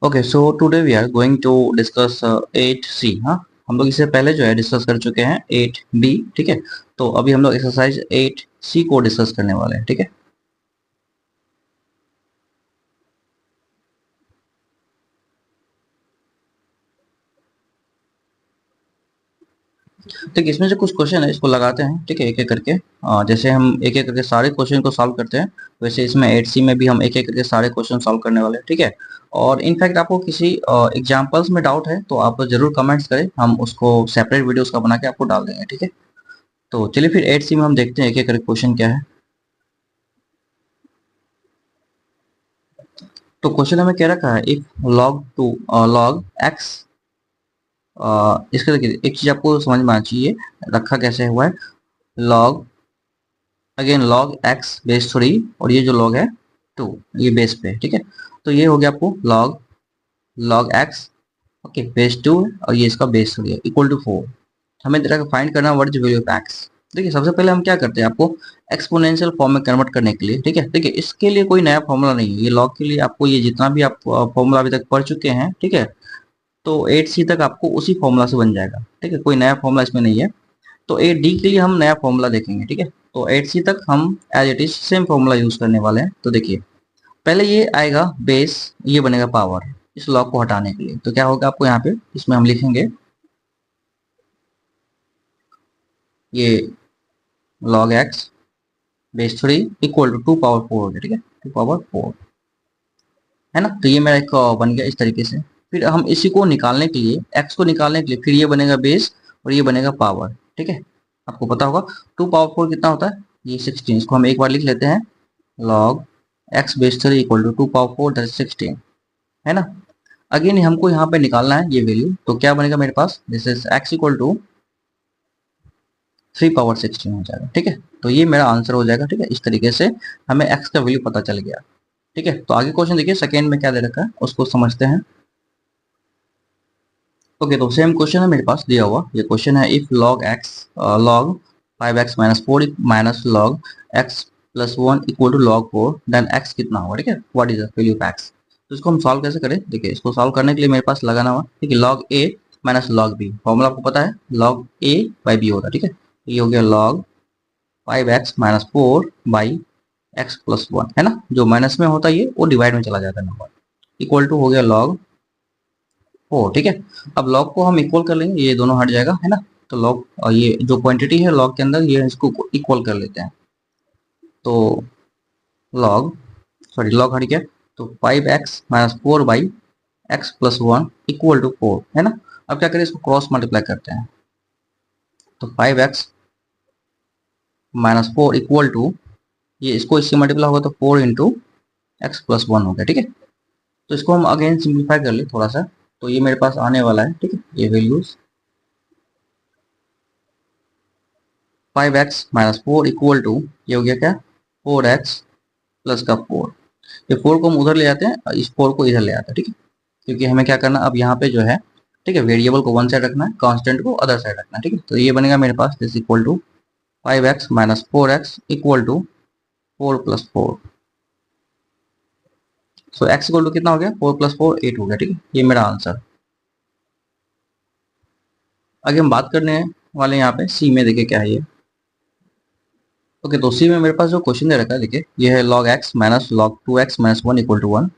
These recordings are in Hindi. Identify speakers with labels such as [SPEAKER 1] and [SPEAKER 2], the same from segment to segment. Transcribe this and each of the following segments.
[SPEAKER 1] Okay, so today we are going to discuss 8C। हाँ, हम लोग इससे पहले जो है डिस्कस कर चुके हैं 8B। ठीक है, तो अभी हम लोग एक्सरसाइज 8C को डिस्कस करने वाले हैं। ठीक है, ठीक है, इसमें से कुछ क्वेश्चन है, इसको लगाते हैं। ठीक है, एक एक करके जैसे हम एक एक करके सारे क्वेश्चन को सॉल्व करते हैं, वैसे इसमें 8C में भी हम एक एक करके सारे क्वेश्चन सॉल्व करने वाले हैं। ठीक है, और इनफैक्ट आपको किसी एग्जाम्पल्स में डाउट है तो आप जरूर कमेंट्स करें, हम उसको सेपरेट वीडियोस का बना के आपको डाल देंगे। ठीक है, तो चलिए फिर 8C में हम देखते हैं एक एक करके क्वेश्चन क्या है। तो क्वेश्चन हमें क्या रखा है, इफ log x। इसके देखिए एक चीज आपको समझ में आना चाहिए, रखा कैसे हुआ है। log, again log x base 3, और ये जो log है 2, ये बेस पे है। ठीक है, तो ये हो गया आपको log x, ओके, बेस 2 और ये इसका बेस 3 है, इक्वल टू 4। हमें दे रहा है फाइंड करना what is value of x। देखिए सबसे पहले हम क्या करते हैं, आपको एक्सपोनेंशियल फॉर्म में कन्वर्ट करने के लिए। ठीक है, देखिए इसके लिए कोई नया फॉर्मूला नहीं है, ये लॉग के लिए आपको ये जितना भी आप फॉर्मूला अभी तक पढ़ चुके हैं, ठीक है, तो 8C तक आपको उसी फॉर्मूला से बन जाएगा। ठीक है, कोई नया फॉर्मूला इसमें नहीं है। तो 8D के लिए हम नया फॉर्मूला देखेंगे। ठीक है, तो 8C तक हम as it is same formula use करने वाले हैं। तो देखिए पहले ये आएगा बेस, ये बनेगा पावर, इस लॉग को हटाने के लिए। तो क्या होगा आपको यहाँ पे, इसमें हम लिखेंगे ये log x base 3 equal to 2 power 4 हो गया। ठीक है, 2 पावर 4 है ना। तो ये मेरा एक बन गया इस तरीके से। फिर हम इसी को निकालने के लिए, x को निकालने के लिए, फिर ये बनेगा बेस और ये बनेगा पावर। ठीक है, आपको पता होगा 2 पावर 4 कितना होता है, ये 16। इसको हम एक बार लिख लेते हैं, log x base 3 equal to 2 power 4 that is 16, है ना। अगेन हमको यहाँ पे निकालना है ये वैल्यू, तो क्या बनेगा मेरे पास, this is x equal to 3 power 16 हो जाएगा। ठीक है, तो ये मेरा आंसर हो जाएगा। ठीक है, इस तरीके से हमें x का वैल्यू पता चल गया। ठीक है, तो आगे क्वेश्चन देखिए, सेकेंड में क्या दे रखा है उसको समझते हैं। ओके, तो सेम क्वेश्चन है मेरे पास दिया हुआ। ये क्वेश्चन है if log 5x minus 4 minus log x plus 1 equal to log 4, then x कितना होगा। ठीक है, what is the value of x। तो इसको हम सॉल्व कैसे करें, देखिए इसको सॉल्व करने के लिए मेरे पास लगाना हुआ, ठीक है, log a minus log b, formula आपको पता है, log a बाई b होता है। ठीक है, ये हो गया log 5x minus 4 by x plus 1, है ना। जो माइनस में होता है ये वो डिवाइड में चला जाता है नंबर, इक्वल टू हो गया log 4। ठीक है, अब log को हम इक्वल कर लेंगे, ये दोनों हट जाएगा, है ना। तो log, ये जो क्वांटिटी है log के अंदर, ये इसको इक्वल कर लेते हैं। तो log, सॉरी log हट गया, तो 5x minus 4 by x plus 1 equal to 4, है ना। अब क्या करें, इसको क्रॉस मल्टीप्लाई करते हैं। तो 5x माइनस 4 इक्वल टू, ये इसको इससे मल्टीप्लाई होगा तो 4 इंटू एक्स प्लस 1 हो गया। ठीक है, तो इसको हम अगेन सिंप्लीफाई कर ले थोड़ा सा, तो ये मेरे पास आने वाला है। ठीक है, ये values 5x minus 4 equal to, ये हो गया क्या, 4x प्लस का 4। ये 4 को हम उधर ले जाते हैं और इस 4 को इधर ले आते हैं। ठीक है, क्योंकि हमें क्या करना, अब यहाँ पे जो है, ठीक है, वेरिएबल को वन साइड रखना है, कांस्टेंट को अदर साइड रखना है। ठीक है, तो ये बनेगा मेरे पास this equal to 5x minus 4x equal to 4 plus 4। So x equal to कितना हो गया, 4 प्लस 4 8 हो गया। ठीक है, ये मेरा आंसर। आगे हम बात करने वाले यहाँ पे सी में, देखिए क्या है ये। ओके, तो सी में मेरे पास जो क्वेश्चन दे रखा है, देखिए ये है log x minus log 2x minus 1 equal to 1।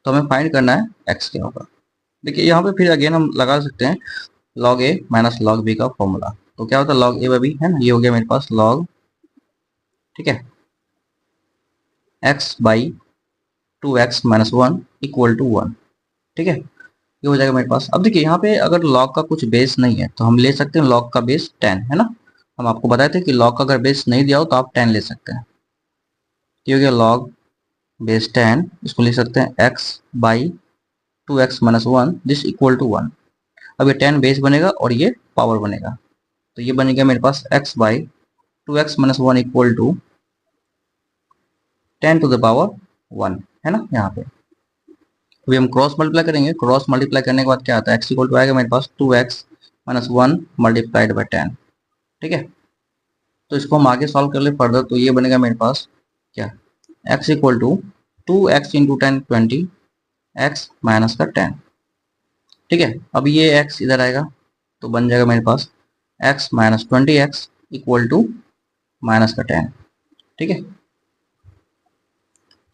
[SPEAKER 1] तो हमें फाइंड करना है x क्या होगा। देखिए यहाँ पे फिर अगेन हम लगा सकते हैं log a minus log b का फॉर्मूला। तो क्या होता है log a बाई b, है ना। ये हो गया मेरे पास log, ठीक है, x by 2x minus 1 equal to 1। ठीक है, ये हो जाएगा मेरे पास। अब देखिए यहाँ पे अगर log का कुछ बेस नहीं है तो हम ले सकते हैं log का बेस 10, है ना। हम आपको बताए थे कि log का अगर बेस नहीं दिया हो तो आप 10 ले सकते हैं। ये हो गया log बेस 10, इसको लिख सकते हैं x by 2x minus 1 this equal to 1। अब ये 10 बेस बनेगा और ये पावर बनेगा, तो ये बनेगा मेरे पास x by 2x minus 1 equal to 10 to the power 1, है ना। यहाँ पे अभी हम क्रॉस मल्टीप्लाई करेंगे, क्रॉस मल्टीप्लाई करने के बाद क्या आता है, x इक्वल टू आएगा मेरे पास 2x माइनस 1 मल्टीप्लाइड बाई 10। ठीक है, तो इसको हम आगे सॉल्व कर ले फर्दर, तो ये बनेगा मेरे पास क्या, x equal to 2x into 10 20, x minus का 10। ठीक है, अब ये एक्स इधर आएगा तो बन जाएगा मेरे पास x minus 20x equal to minus का 10। ठीक है,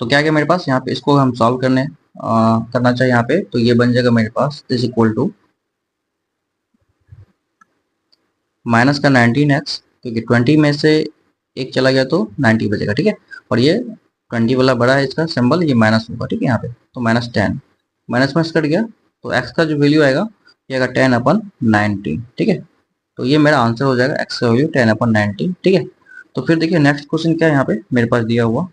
[SPEAKER 1] तो क्या क्या मेरे पास यहाँ पे इसको हम सॉल्व करना चाहिए यहाँ पे, तो ये बन जाएगा मेरे पास दिस इक्वल टू माइनस का 19x, क्योंकि 20 में से एक चला गया तो 90 बचेगा। ठीक है, और ये 20 वाला बड़ा है इसका सिंबल, ये माइनस होगा। ठीक है, यहाँ पे तो माइनस 10 माइनस माइनस कट गया तो x का जो वैल्यू आएगा ये आएगा 10/90। ठीक है, तो ये मेरा आंसर हो जाएगा x का वैल्यू 10/90। ठीक है, तो फिर देखिए नेक्स्ट क्वेश्चन क्या है यहाँ पे मेरे पास दिया हुआ।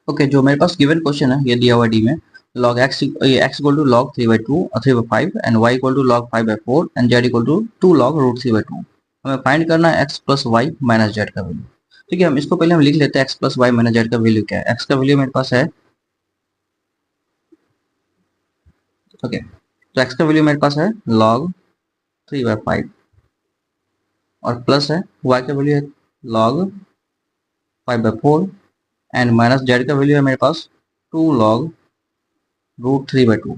[SPEAKER 1] ओके, जो मेरे पास गिवन क्वेश्चन है ये दिया हुआ डी में, log x x equal to log 3/2 और 3/5 and y equal to log 5/4 and z equal to 2 log root 3/2। हमें फाइंड करना है x plus y minus z का वैल्यू। ठीक है, हम इसको पहले हम लिख लेते हैं x plus y minus z का वैल्यू क्या है। x का वैल्यू मेरे पास है, ओके, तो x का वैल्यू मेरे पास है log 3/5 और प्लस है y का वैल्यू है log 5/4 एंड माइनस जेड का वैल्यू है मेरे पास 2 log रूट 3/2।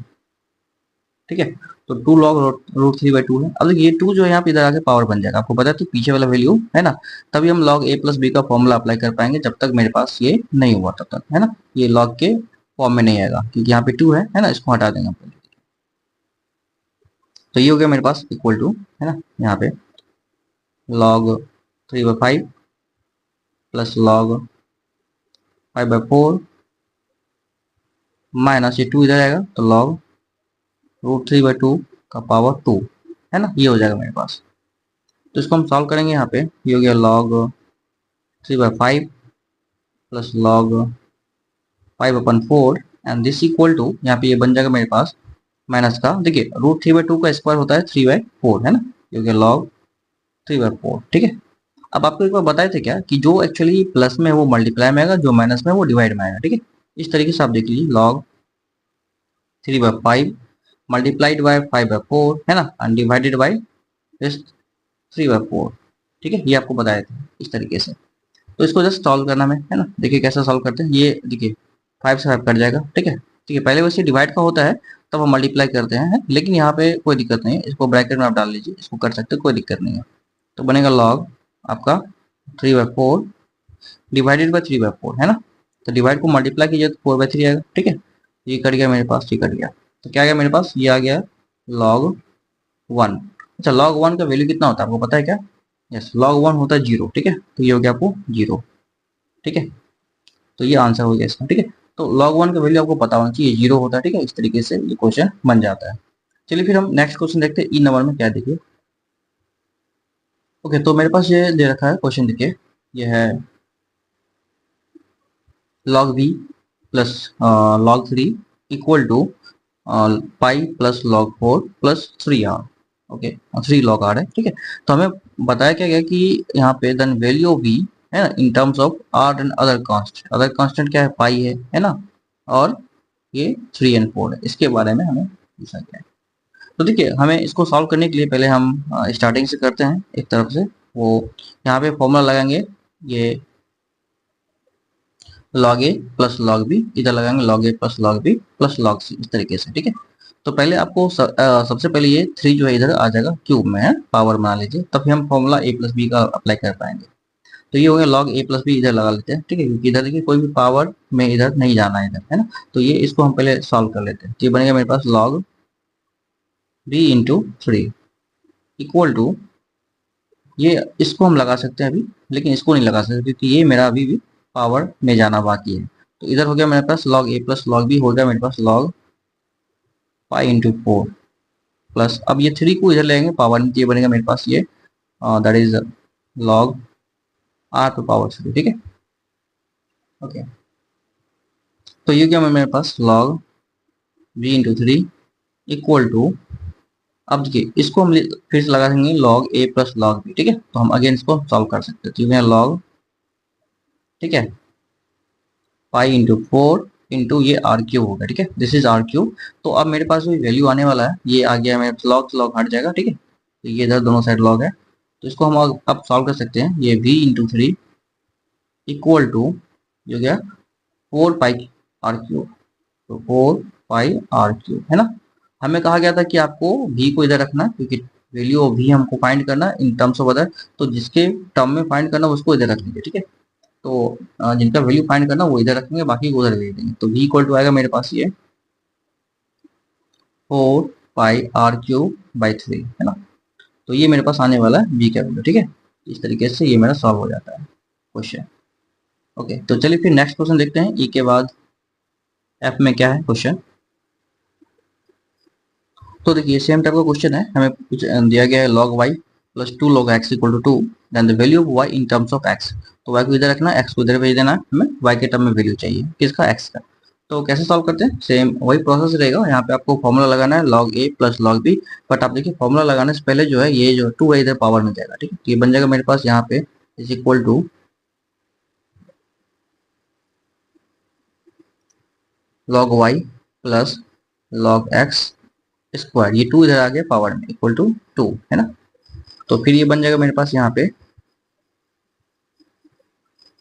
[SPEAKER 1] ठीक है, तो 2 log रूट 3/2 है। अब ये 2 जो है यहाँ पे इधर आके पावर बन जाएगा, आपको पता है तो पीछे वाला वैल्यू है ना, तभी हम log a प्लस बी का फॉर्मूला अप्लाई कर पाएंगे। जब तक मेरे पास ये नहीं हुआ तब तक, है ना, ये log के फॉर्म में नहीं आएगा क्योंकि यहाँ पे 2 है ना, इसको हटा देंगे हम। तो ये हो गया मेरे पास इक्वल टू, है ना, यहाँ पे log 3/5 प्लस log 5/4 माइनस ये 2 इधर आएगा तो log रूट 3/2 का पावर 2, है ना, ये हो जाएगा मेरे पास। तो इसको हम सॉल्व करेंगे यहाँ पे, ये हो गया log 3/5 plus log 5/4 and this equal to, यहाँ पे ये बन जाएगा मेरे पास माइनस का, देखिए रूट 3/2 का स्क्वायर होता है 3/4, है ना, ये हो गया log 3/4। ठीक है, अब आपको एक बार बताए थे क्या कि जो एक्चुअली प्लस में है वो मल्टीप्लाई में आएगा, जो माइनस में है वो डिवाइड में आएगा। ठीक है, इस तरीके से आप देख लीजिए log 3/5 मल्टीप्लाइड बाय 5/4, है ना, एंड डिवाइडेड बाय दिस 3/4। ठीक है, ये आपको बताए थे इस तरीके से। तो इसको जस्ट सॉल्व करना में, है ना, देखिए कैसे सॉल्व करते हैं। ये देखिए 5 से 5 कट जाएगा। ठीक है, ठीक है, पहले वैसे डिवाइड का होता है तब हम मल्टीप्लाई करते हैं, लेकिन यहाँ पे कोई दिक्कत नहीं है, इसको ब्रैकेट में आप डाल लीजिए, इसको कर सकते हो, कोई दिक्कत नहीं है। तो बनेगा log आपका 3/4 डिवाइडेड बाय 3/4, है ना, तो डिवाइड को मल्टीप्लाई कीजिए तो 4/3 आएगा। ठीक है, ये कट गया मेरे पास, ये कट गया, तो क्या आ गया मेरे पास, ये आ गया log 1। अच्छा, log 1 का वैल्यू कितना होता है आपको पता है क्या? यस, log 1 होता है 0। ठीक है, तो ये हो गया आपको 0। ठीक है, तो ये आंसर हो गया इसका। ठीक है, तो log 1 का वैल्यू आपको पता होना चाहिए 0 होता है। ठीक है, इस तरीके से ये क्वेश्चन बन जाता है। चलिए फिर हम नेक्स्ट क्वेश्चन देखते हैं। ई नंबर में क्या देखिए। ओके, तो मेरे पास ये दे रखा है क्वेश्चन, देखिए ये है log v plus log 3 equal to pi plus log 4 प्लस 3r। ओके, 3 log r है। ठीक है, तो हमें बताया क्या गया कि यहाँ पे देन वैल्यू ऑफ v, है ना, इन terms of r and other constant क्या है, पाई है ना, और ये 3 एंड 4 है, इसके बारे में हमें पूछा गया है। तो देखिए हमें इसको सॉल्व करने के लिए पहले हम स्टार्टिंग से करते हैं एक तरफ से। वो यहाँ पे फॉर्मूला लगाएंगे, ये log a प्लस log b, इधर लगाएंगे log a प्लस log b plus log c, इस तरीके से। ठीक है, तो पहले आपको सबसे पहले ये 3 जो है इधर आ जाएगा क्यूब में, है, पावर बना लीजिए, तभी हम फॉर्मूला a प्लस बी का अप्लाई कर पाएंगे। तो ये हो गया log a प्लस बी, इधर लगा लेते हैं। ठीक है, क्योंकि इधर देखिए कोई भी पावर में इधर नहीं जाना है इधर, है ना, तो ये इसको हम पहले सॉल्व कर लेते हैं। तो ये बनेगा मेरे पास log b into 3 equal to, ये इसको हम लगा सकते हैं अभी, लेकिन इसको नहीं लगा सकते क्योंकि ये मेरा अभी भी पावर में जाना बाकी है। तो इधर हो गया मेरे पास log a प्लस log b, हो गया मेरे पास log 5/4 प्लस, अब ये 3 को इधर लेंगे पावर, ये बनेगा मेरे पास ये that is log r to power 3। ठीक है, ओके, तो ये क्या मेरे पास log b into 3 equal to, अब देखिए इसको हम फिर से लगा देंगे log a प्लस log b। ठीक है, तो हम अगेन इसको सॉल्व कर सकते हैं। तो ये log, ठीक है, पाई इंटू 4 इंटू ये आर क्यू होगा। ठीक है, दिस इज आर क्यू। तो अब मेरे पास जो वैल्यू आने वाला है ये आ गया मेरे log से log हट जाएगा। ठीक है, तो ये इधर दोनों साइड log है, तो इसको हम अब सॉल्व कर सकते हैं। ये v इंटू 3 इक्वल टू, जो गया 4 पाई r क्यूब, तो 4 पाई r क्यूब है ना। हमें कहा गया था कि आपको v को इधर रखना, क्योंकि वैल्यू ऑफ v हमको फाइंड करना इन टर्म्स ऑफ अदर, तो जिसके टर्म में फाइंड करना उसको इधर रख लीजिए, ठीक है। तो जिनका वैल्यू फाइंड करना वो इधर रखेंगे, बाकी को उधर भेज देंगे। तो v इक्वल टू आएगा मेरे पास ये 4 पाई r क्यूब/3 है ना। तो ये मेरे पास आने वाला है v का वैल्यू, ठीक है। इस तरीके से ये मेरा सॉल्व हो जाता है क्वेश्चन। ओके, तो चलिए फिर नेक्स्ट क्वेश्चन देखते हैं। e के बाद f में क्या है क्वेश्चन। तो देखिए सेम टाइप का क्वेश्चन है, हमें कुछ दिया गया है log y plus 2 log x equal to 2, then the value of y in terms of x। तो y को इधर रखना, x को इधर भेज देना, हमें y के टर्म में वैल्यू चाहिए किसका, x का। तो कैसे सॉल्व करते हैं, सेम वही प्रोसेस रहेगा। यहाँ पे आपको फॉर्मूला लगाना है log a प्लस log b, बट आप देखिए फॉर्मूला लगाने से पहले जो है ये जो 2 है इधर पावर में जाएगा, ठीक है। तो ये बन जाएगा मेरे पास यहाँ पे is equal to log y plus log x square, ये 2 इधर आ गया पावर में इक्वल टू 2 है ना। तो फिर ये बन जाएगा मेरे पास यहाँ पे,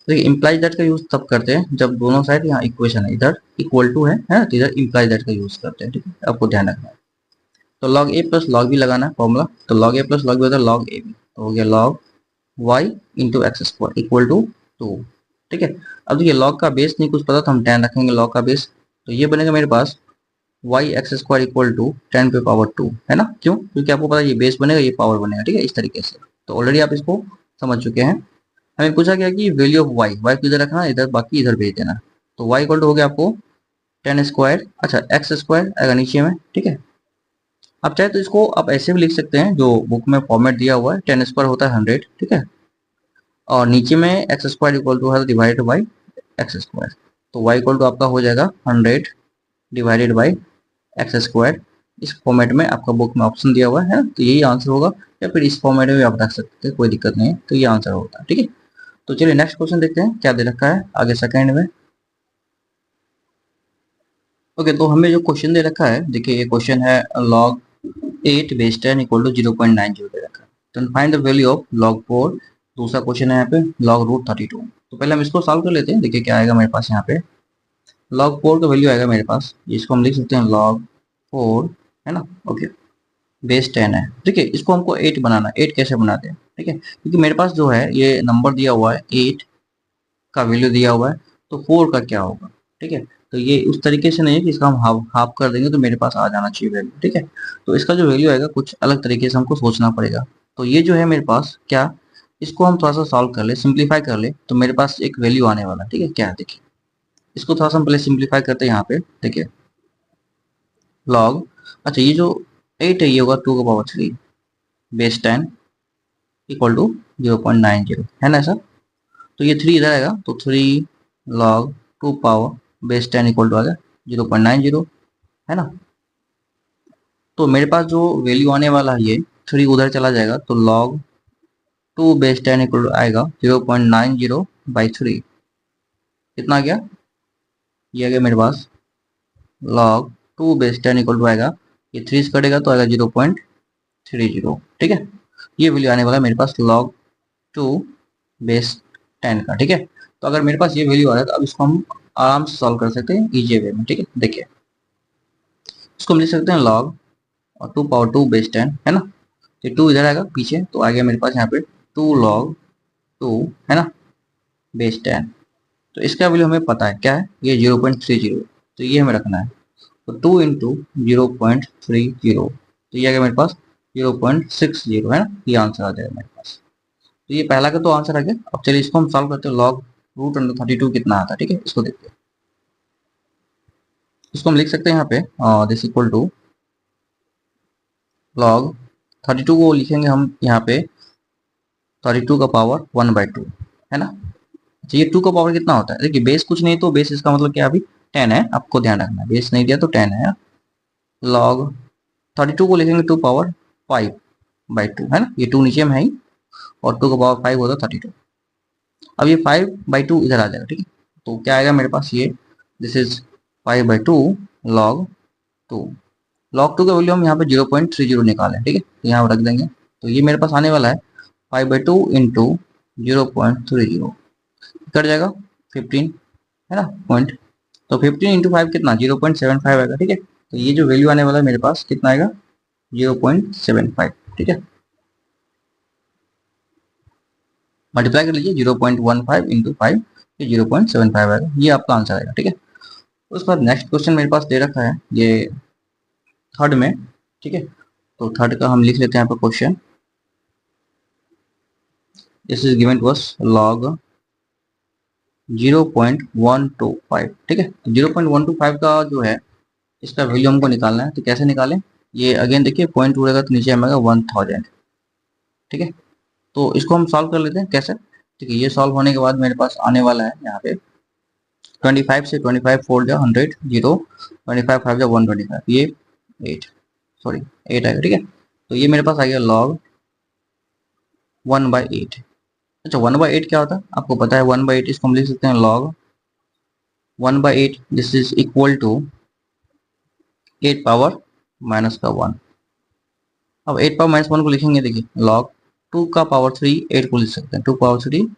[SPEAKER 1] देखिए इम्प्लाइज दैट का यूज तब करते हैं जब दोनों साइड यहाँ इक्वेशन है इधर इक्वल टू है ना, तो इधर इम्प्लाइज दैट का यूज करते हैं, ठीक है, आपको ध्यान रखना है। तो log a प्लस log b लगाना है फॉर्मूला, तो log a प्लस log b होता है log a b, तो हो गया log y into x square equal to 2, ठीक है। अब देखिए log का बेस नहीं कुछ पता तो हम 10 रखेंगे log का बेस, तो ये बनेगा मेरे पास y x square equal to 10 पे पावर 2 है ना। क्यों, क्योंकि आपको पता है ये बेस बनेगा ये पावर बनेगा, ठीक है, इस तरीके से। तो ऑलरेडी आप इसको समझ चुके हैं। हमें पूछा गया कि वैल्यू ऑफ y, y को इधर रखना इधर, बाकी इधर भेज देना। तो y इक्वल टू हो गया आपको 10 स्क्वायर, अच्छा एक्स स्क्वायर आएगा नीचे में, ठीक है। आप चाहे तो इसको आप ऐसे भी लिख सकते हैं जो बुक में फॉर्मेट दिया हुआ है, 10 स्क्वायर होता है 100, ठीक है, और नीचे में एक्स स्क्वायर इक्वल टू है डिवाइडेड बाई एक्स स्क्वायर। तो y इक्वल टू आपका हो जाएगा 100 डिवाइडेड बाई एक्स स्क्वायर। इस फॉर्मेट में आपका बुक में ऑप्शन दिया हुआ है ना, तो यही आंसर होगा, या फिर इस फॉर्मेट में भी आप रख सकते हैं, कोई दिक्कत नहीं है। तो ये आंसर होता है, ठीक है। तो चलिए नेक्स्ट क्वेश्चन देखते हैं क्या दे रखा है आगे सेकंड में। ओके, तो हमें जो क्वेश्चन दे रखा है, देखिए ये क्वेश्चन है log 8 बेस 10 इक्वल टू 0.90 दे रखा है। तो find the value of log 4। दूसरा क्वेश्चन है यहाँ पे log रूट 32। तो पहले हम इसको सॉल्व कर लेते हैं। देखिए क्या आएगा मेरे पास यहाँ पे, log 4 का वैल्यू आएगा मेरे पास, इसको हम लिख सकते हैं log 4 है ना। ओके, बेस 10 है, ठीक है, इसको हमको 8 बनाना है। 8 कैसे बनाते हैं, ठीक है, क्योंकि मेरे पास जो है ये नंबर दिया हुआ है 8 का वैल्यू दिया हुआ है, तो 4 का क्या होगा, ठीक है। तो ये उस तरीके से नहीं है कि इसका हम हाफ हाफ कर देंगे तो मेरे पास आ जाना चाहिए वैल्यू, ठीक है। तो इसका जो वैल्यू आएगा कुछ अलग तरीके से हमको सोचना पड़ेगा। तो ये जो है मेरे पास क्या, इसको हम थोड़ा सा सॉल्व कर ले, सिंप्लीफाई कर ले, तो मेरे पास एक वैल्यू आने वाला है, ठीक है। क्या है देखिए, इसको थोड़ा सा हम पहले सिंप्लीफाई करते हैं यहाँ पे, देखिए लॉग, अच्छा ये जो 8 है ये होगा 2 का पावर 3 बेस 10 इक्वल टू 0.90 है ना सर। तो ये 3 इधर आएगा, तो 3 log 2 power base 10 equal to आ गया 0.90 है ना। तो मेरे पास जो वैल्यू आने वाला है ये 3 उधर चला जाएगा, तो log 2 बेस 10 इक्वल टू आएगा 0.90/3। कितना आ गया, ये आ गया मेरे पास log 2 बेस 10 इक्वल टू आएगा, ये 3 से कटेगा तो आएगा 0.30, ठीक है। ये वैल्यू आने वाला है मेरे पास log 2 बेस 10 का, ठीक है। तो अगर मेरे पास ये वैल्यू आ रहा है तो अब इसको हम आराम से सॉल्व कर सकते हैं इजी वे में, ठीक है। देखिए इसको हम लिख सकते हैं log और 2 पावर 2 बेस 10 है ना। तो 2 इधर आएगा पीछे, तो आ गया मेरे पास यहाँ पे 2 log 2 है ना बेस 10। तो इसका वैल्यू हमें पता है क्या है, ये 0.30, तो ये हमें रखना है। तो 2 इंटू 0.30, तो ये आ गया मेरे पास 0.60 है ना, ये आंसर आ जाएगा मेरे पास। तो ये पहला का तो आंसर आ गया। अब चलिए इसको हम सॉल्व करते हैं, log रूट अंडर 32 कितना आता है, ठीक है, इसको देखते हैं। इसको हम लिख सकते हैं यहाँ पे दिस इक्वल टू log 32 को लिखेंगे हम यहाँ पे 32 का पावर 1/2 है ना। अच्छा ये 2 का पावर कितना होता है, देखिए बेस कुछ नहीं तो बेस इसका मतलब क्या अभी 10 है, आपको ध्यान रखना है, बेस नहीं दिया तो 10 है। log 32 को लिखेंगे 2 पावर 5/2 है ना, ये 2 नीचे में है ही, और 2 का पावर 5 होता है 32। अब ये 5/2 इधर आ जाएगा, ठीक है। तो क्या आएगा मेरे पास, ये दिस इज 5/2 log 2। log 2 का वैल्यू हम यहाँ पे 0.30 निकालें, ठीक है, तो यहाँ रख देंगे। तो ये मेरे पास आने वाला है 5/2 इंटू 0.30, कट जाएगा 15, है ना पॉइंट। तो 15 इंटू 5 कितना 0.75 आएगा, ठीक है। तो ये जो वैल्यू आने वाला है मेरे पास कितना आएगा 0.75, ठीक है। मल्टीप्लाई कर लीजिए 0.15 इंटू 5, ये 0.75 आएगा, ये आपका आंसर आएगा, ठीक है। उसके बाद नेक्स्ट क्वेश्चन मेरे पास दे रखा है ये थर्ड में, ठीक है। तो थर्ड का हम लिख लेते हैं यहाँ पर question. This is given to us log 0.125, ठीक है। 0.125 का जो है इसका वैल्यू हमको निकालना है, तो कैसे निकालें। ये अगेन देखिए पॉइंट उड़ेगा तो नीचे आएगा 1000, ठीक है। तो इसको हम सॉल्व कर लेते हैं कैसे, ठीक है। ये सॉल्व होने के बाद मेरे पास आने वाला है यहाँ पे 25 से 25 4 जा 100 0, 25 5 जा 125, ये 8 सॉरी 8 आएगा, ठीक है। तो ये मेरे पास आ गया लॉग 1/8। अच्छा 1/8 क्या होता है आपको पता है, 1/8 इसको हम लिख सकते हैं log 1/8, this is equal to 8 power minus का 1। अब 8 पावर माइनस 1 को लिखेंगे, देखिए लॉग 2 का पावर 3 8 को लिख सकते हैं, 2 पावर 3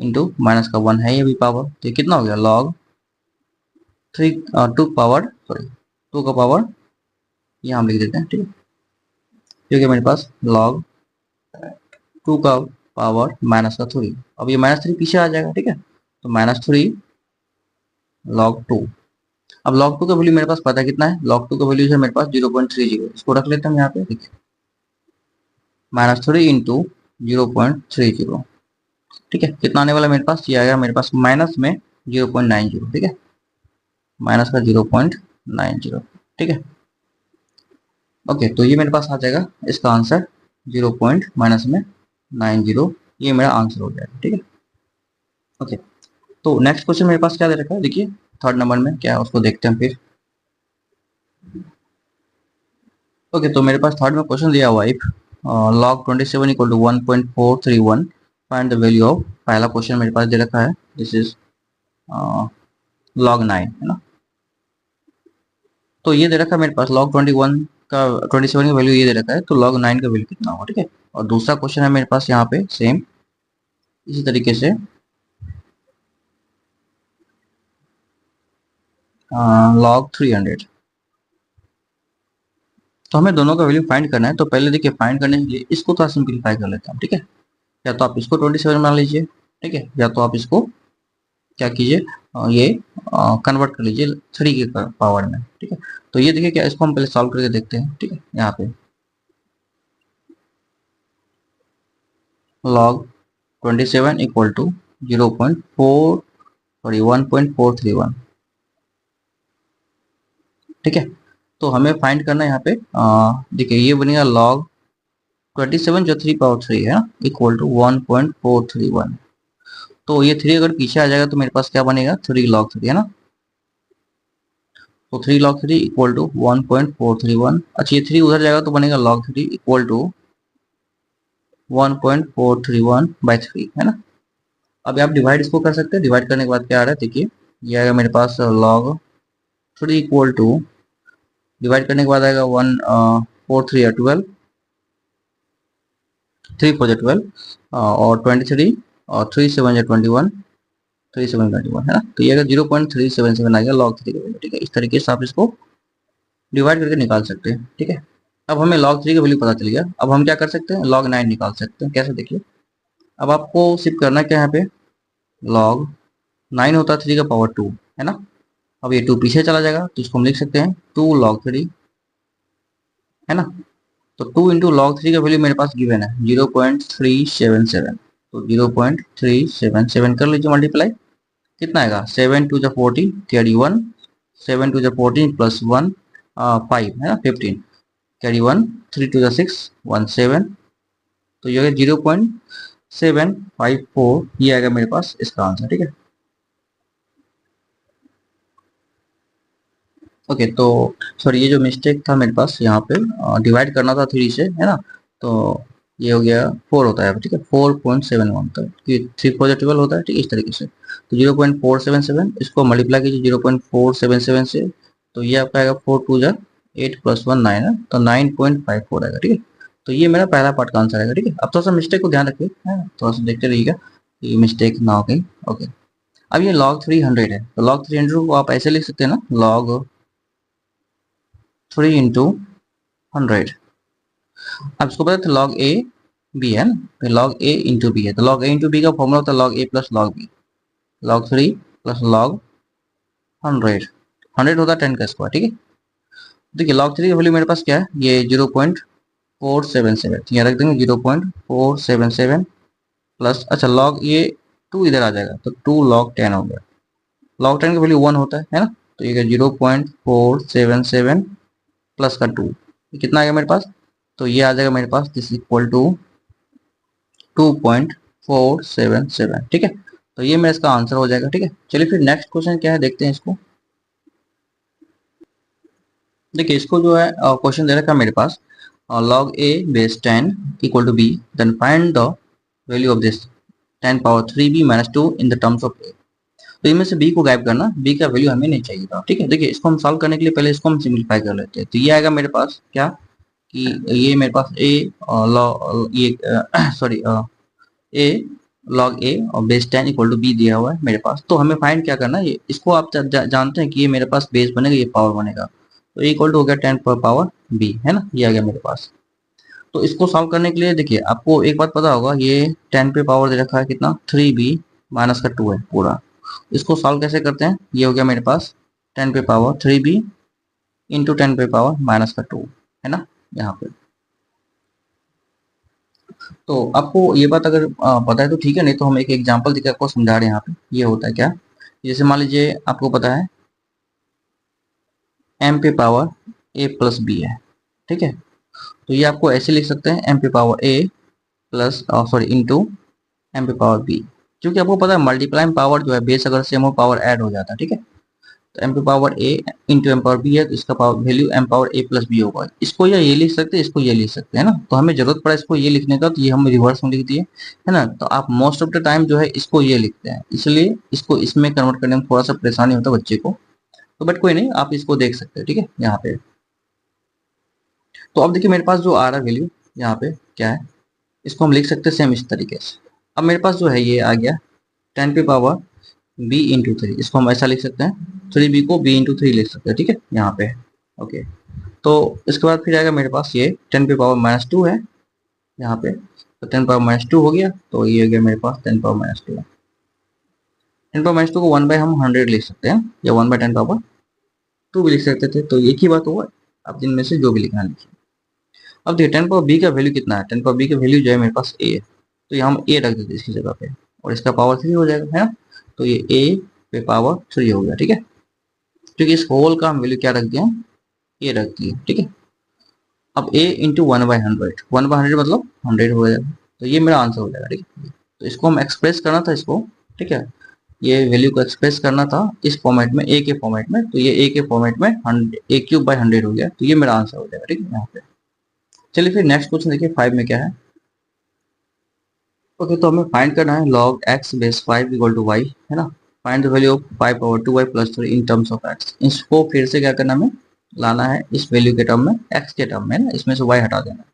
[SPEAKER 1] इंटू माइनस का 1 है ये भी पावर, तो ये कितना हो गया लॉग 3 2 पावर सॉरी 2 का पावर यहाँ हम लिख देते हैं, ठीक है। क्योंकि मेरे पास लॉग 2 का पावर माइनस का 3, अब ये -3 पीछे आ जाएगा, ठीक है। तो -3 लॉग 2। अब लॉग 2 का वैल्यू मेरे पास पता है कितना है, लॉग 2 का वैल्यू है मेरे पास 0.30, इसको रख लेते हैं यहाँ पे, देखिए -3 इंटू 0.30, ठीक है। कितना आने वाला मेरे पास, ये आएगा मेरे पास माइनस में 0.90, ठीक है, माइनस का 0.90, ठीक है। ओके तो ये मेरे पास आ जाएगा इसका आंसर 0.90, ये मेरा आंसर हो जाएगा, ठीक है। ओके तो नेक्स्ट क्वेश्चन मेरे पास क्या दे रखा है, देखिए थर्ड नंबर में क्या है उसको देखते हैं फिर। ओके तो मेरे पास थर्ड में क्वेश्चन दिया हुआ है if log 27 equal to 1.431 find the value of, पहला क्वेश्चन मेरे पास दे रखा है दिस इज log 9, है ना। तो ये दे रखा है मेरे पास log 21 का 27 का वैल्यू ये दे रखा है, तो log 9 का वैल्यू कितना होगा, ठीक है। और दूसरा क्वेश्चन है मेरे पास यहाँ पे सेम इसी तरीके से log 300। तो हमें दोनों का वैल्यू फाइंड करना है, तो पहले देखिए फाइंड करने के लिए इसको थोड़ा सिंप्लीफाई कर लेते हैं, ठीक है। या तो आप इसको 27 मान लीजिए, ठीक है, या तो आप इसको क्या कीजिए ये कन्वर्ट कर लीजिए 3 के पावर में, ठीक है। तो ये देखिए क्या, इसको हम पहले सॉल्व करके देखते हैं, ठीक है। यहाँ पे log 27 इक्वल टू 1.431, ठीक है। तो हमें फाइंड करना है यहाँ पे देखिए ये बनेगा log 27 जो 3 पावर 3 है ना इक्वल टू 1.431। तो ये 3 अगर पीछे आ जाएगा तो मेरे पास क्या बनेगा 3 log 3, है ना। तो 3 log 3 इक्वल टू 1.431। अच्छा ये 3 उधर जाएगा तो बनेगा log 3 इक्वल टू 1.431/3, है ना। अब आप डिवाइड इसको कर सकते हैं, डिवाइड करने के बाद क्या आ रहा है देखिए, ये आएगा मेरे पास log 3 इक्वल टू, डिवाइड करने के बाद आएगा 1 4 3 12, 3 4 12 और 23 और 3 7 21, 3 7 21, है ना। तो ये अगर 0.377 आ गया log 3 का वैल्यू, ठीक है। इस तरीके से आप इसको डिवाइड करके निकाल सकते हैं, ठीक है। अब हमें log 3 का वैल्यू पता चल गया, अब हम क्या कर सकते हैं log 9 निकाल सकते हैं, कैसे देखिए। अब आपको सिर्फ करना क्या है, यहाँ पे log 9 होता है 3 का पावर 2, है ना। अब ये 2 पीछे चला जाएगा तो इसको हम लिख सकते हैं 2 log 3, है ना। तो 2 इंटू log 3 का वैल्यू मेरे पास गिवन है 0.377, तो 0.377 कर लीजिए मल्टीप्लाई, कितना आएगा 7 2 जा 14 कैरी 1, 7 2 जा 14 प्लस 1 5, है ना 15 कैरी 1, 3 2 जा 6 1 7, तो ये 0.754 ये आएगा मेरे पास इसका आंसर, ठीक है। ओके तो सॉरी ये जो मिस्टेक था मेरे पास यहाँ पे डिवाइड करना था 3 से, है ना। तो ये हो गया 4 होता है, ठीक है 4.71 होता है, कि 3 4 12 होता है, ठीक है इस तरीके से। तो 0.477 इसको मल्टीप्लाई कीजिए 0.477 से, तो ये आपका आएगा 4 2 जा 8 प्लस 1 9 है, तो 9.54 आएगा, ठीक है। तो ये मेरा पहला पार्ट का आंसर आएगा, ठीक है। अब थोड़ा सा मिस्टेक को ध्यान रखिए, है ना? थोड़ा सा देखते रहिएगा ये मिस्टेक ना हो कहीं। ओके अब ये log 300 है, तो log 300 को आप ऐसे लिख सकते हैं ना, log 3 इंटू 100। अब इसको पता था log a b है ना, तो log a इंटू b है, तो log a इंटू b का फॉर्मूला होता है log a प्लस log b, log 3 plus log 100, 100 होता है 10 का स्क्वायर, ठीक है। देखिए log 3 की वैल्यू मेरे पास क्या है, ये 0.477, यहाँ रख देंगे 0.477 प्लस, अच्छा log ये 2 इधर आ जाएगा, तो 2 log 10 हो गया, log 10 की वैल्यू 1 होता है ना, तो ये 0.477 प्लस का 2, ये कितना आ गया मेरे पास, तो ये आ जाएगा मेरे पास दिस इक्वल टू 2.477, ठीक है। तो ये मेरा इसका आंसर हो जाएगा, ठीक है। चलिए फिर नेक्स्ट क्वेश्चन क्या है देखते हैं इसको। देखिए इसको जो है क्वेश्चन दे रखा है मेरे पास, log a base 10 equal to b, then find the value of this 10 power 3b minus 2 in the terms of a। तो इनमें से b को गायब करना, b का वैल्यू हमें नहीं चाहिए था, ठीक है। देखिए इसको हम सॉल्व करने के लिए पहले इसको हम सिंप्लीफाई कर लेते हैं, तो ये आएगा मेरे पास क्या, कि ये मेरे पास a ये सॉरी a log a और बेस 10 इक्वल टू b दिया हुआ है मेरे पास, तो हमें फाइंड क्या करना है, ये इसको आप जानते हैं कि ये मेरे पास बेस बनेगा, ये पावर बनेगा, तो इक्वल टू हो गया 10 पर पावर b, है ना, ये आ गया मेरे पास। तो इसको सॉल्व करने के लिए देखिए आपको एक बात पता होगा, ये 10 पे पावर दे रखा है कितना, 3b माइनस का 2 है पूरा। इसको सॉल्व कैसे करते हैं, ये हो गया मेरे पास 10 पे पावर 3b इंटू 10 पे पावर माइनस का 2, है ना यहाँ पे। तो आपको ये बात अगर पता है तो ठीक है, नहीं तो हम एक एग्जांपल देकर आपको समझा रहे हैं। यहाँ पे ये होता है क्या, जैसे मान लीजिए आपको पता है m पे पावर a प्लस b है, ठीक है। तो ये आपको ऐसे लिख सकते हैं m पे power a plus sorry into m पे पावर b, क्योंकि आपको पता है मल्टीप्लाइंग पावर जो है बेस अगर सेम हो पावर ऐड हो जाता है, ठीक है। तो m पे power a into m power b है, तो इसका power value m power a plus b होगा। इसको या ये लिख सकते हैं, इसको ये लिख सकते हैं ना, तो हमें जरूरत पड़ा इसको ये लिखने का, तो ये हम रिवर्स में लिख दिए, है ना। तो आप मोस्ट ऑफ द टाइम जो है इसको ये लिखते हैं, इसलिए इसको इसमें कन्वर्ट करने में थोड़ा सा परेशानी होता है बच्चे को, तो बट कोई नहीं, आप इसको देख सकते हैं, ठीक है यहाँ पे। तो अब देखिए मेरे पास जो आ रहा है वैल्यू यहाँ पे क्या है, इसको हम लिख सकते हैं सेम इस तरीके से। अब मेरे पास जो है ये आ गया 10 पे पावर b इंटू 3, इसको हम ऐसा लिख सकते हैं, 3b को b इंटू 3 लिख सकते हैं, ठीक है यहाँ पे। ओके, तो इसके बाद फिर आएगा मेरे पास ये 10 पे पावर माइनस 2 है यहाँ पे, तो 10 पावर माइनस 2 हो गया, तो ये हो गया मेरे पास 10 पावर माइनस 2। 10 पावर माइनस 2 को 1 बाय हम 100 लिख सकते हैं, या 1 बाय 10 पावर 2 भी लिख सकते थे, तो एक ही बात हुआ, आप जिनमें से जो भी लिखना लिखिए। अब देखिए 10 पावर b का वैल्यू कितना है, 10 पावर b का वैल्यू जो है मेरे पास a है, तो यहाँ हम a रख देते हैं इसकी जगह पे, और इसका पावर 3 हो जाएगा, है ना। तो ये a पे पावर 3 हो गया, ठीक है, क्योंकि इस होल का हम वैल्यू क्या रख दिया, a रख दिया, ठीक है। अब a इंटू 1 बाई 100, 1 बाई 100 मतलब 100 हो जाएगा, तो ये मेरा आंसर हो जाएगा, ठीक है। तो इसको हम एक्सप्रेस करना था इसको, ठीक है, ये वैल्यू को एक्सप्रेस करना था इस फॉर्मेट में, a के फॉर्मेट में, तो ये a के फॉर्मेट में a क्यूब बाई 100 हो गया, तो ये मेरा आंसर हो जाएगा, ठीक है यहाँ पे। चलिए फिर नेक्स्ट क्वेश्चन देखिए 5 में क्या है। ओके, तो हमें फाइंड करना है log x base 5 equal to y, है ना। Find the value of 5 power 2y plus 3 in terms of x। इसको फिर से क्या करना, हमें लाना है इस वैल्यू के टर्म में, x के टर्म में ना, इसमें से y हटा देना।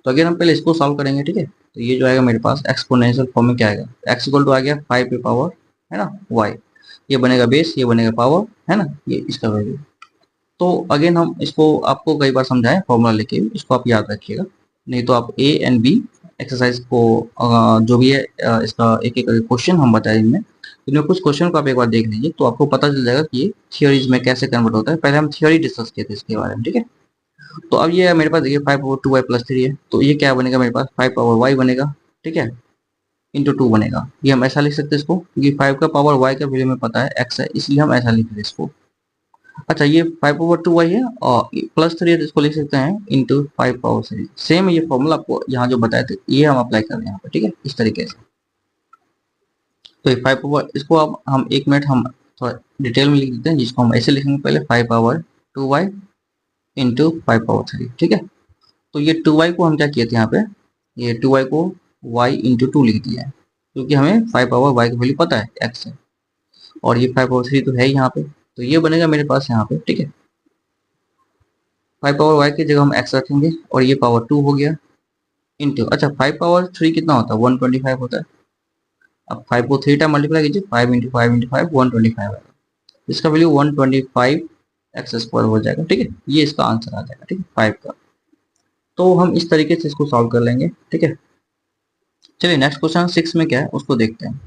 [SPEAKER 1] तो अगर हम पहले इसको सॉल्व करेंगे, ठीक है, तो ये जो आएगा मेरे पास एक्सपोनेंशियल फॉर्म में क्या आएगा, x इक्वल टू आ गया 5 पे पावर, है ना, y, ये बनेगा बेस, ये बनेगा पावर, है ना, ये इसका वैल्यू। तो अगेन हम इसको आपको कई बार समझाएं फॉर्मूला लेके, इसको आप याद रखिएगा, नहीं तो आप ए एंड बी एक्सरसाइज को जो भी है इसका एक एक क्वेश्चन हम बताएं इनमें, इनमें कुछ क्वेश्चन को आप एक बार देख लीजिए, तो आपको पता चल जाएगा कि ये थियोरीज में कैसे कन्वर्ट होता है। पहले हम थियोरी डिस्कस किए थे इसके बारे में, ठीक है। तो अब ये मेरे पास देखिए 5 पावर 2y प्लस 3 है, तो ये क्या बनेगा मेरे पास 5 पावर y बनेगा, ठीक है, इंटू 2 बनेगा। ये हम ऐसा लिख सकते हैं इसको, क्योंकि 5 का पावर y का वैल्यू में पता है x है, इसलिए हम ऐसा लिख रहे हैं इसको। अच्छा, ये 5 पावर 2y है और प्लस 3 है, तो इसको लिख सकते हैं इंटू 5 पावर 3। सेम ये फॉर्मूला आपको यहाँ जो बताए थे ये हम अप्लाई कर रहे हैं यहाँ पे, ठीक है, इस तरीके से। तो ये 5 पावर, इसको अब हम 1 मिनट हम थोड़ा डिटेल में लिख देते हैं, जिसको हम ऐसे लिखेंगे पहले 5 पावर 2y इंटू 5 पावर 3, ठीक है। तो ये 2y को हम क्या किए थे यहाँ पे, ये 2y को y इंटू 2 लिख दिया है, क्योंकि हमें 5 पावर y की वैल्यू पता है x है, और ये 5 पावर 3 तो है यहाँ पे, तो ये बनेगा मेरे पास यहाँ पे, ठीक है। 5 पावर y की जगह हम x रखेंगे, और ये पावर 2 हो गया इंटू, अच्छा 5 पावर 3 कितना होता है 125 होता है, अब 5 को 3 टाइम मल्टीप्लाई कीजिए, 5 इंटू 5 इंटू 5 125 आएगा। इसका वैल्यू 125 एक्स स्क्वायर हो जाएगा। ठीक है, ये इसका आंसर आ जाएगा। ठीक है, 5 का। तो हम इस तरीके से इसको सॉल्व कर लेंगे। ठीक है, चलिए नेक्स्ट क्वेश्चन 6 में क्या है उसको देखते हैं।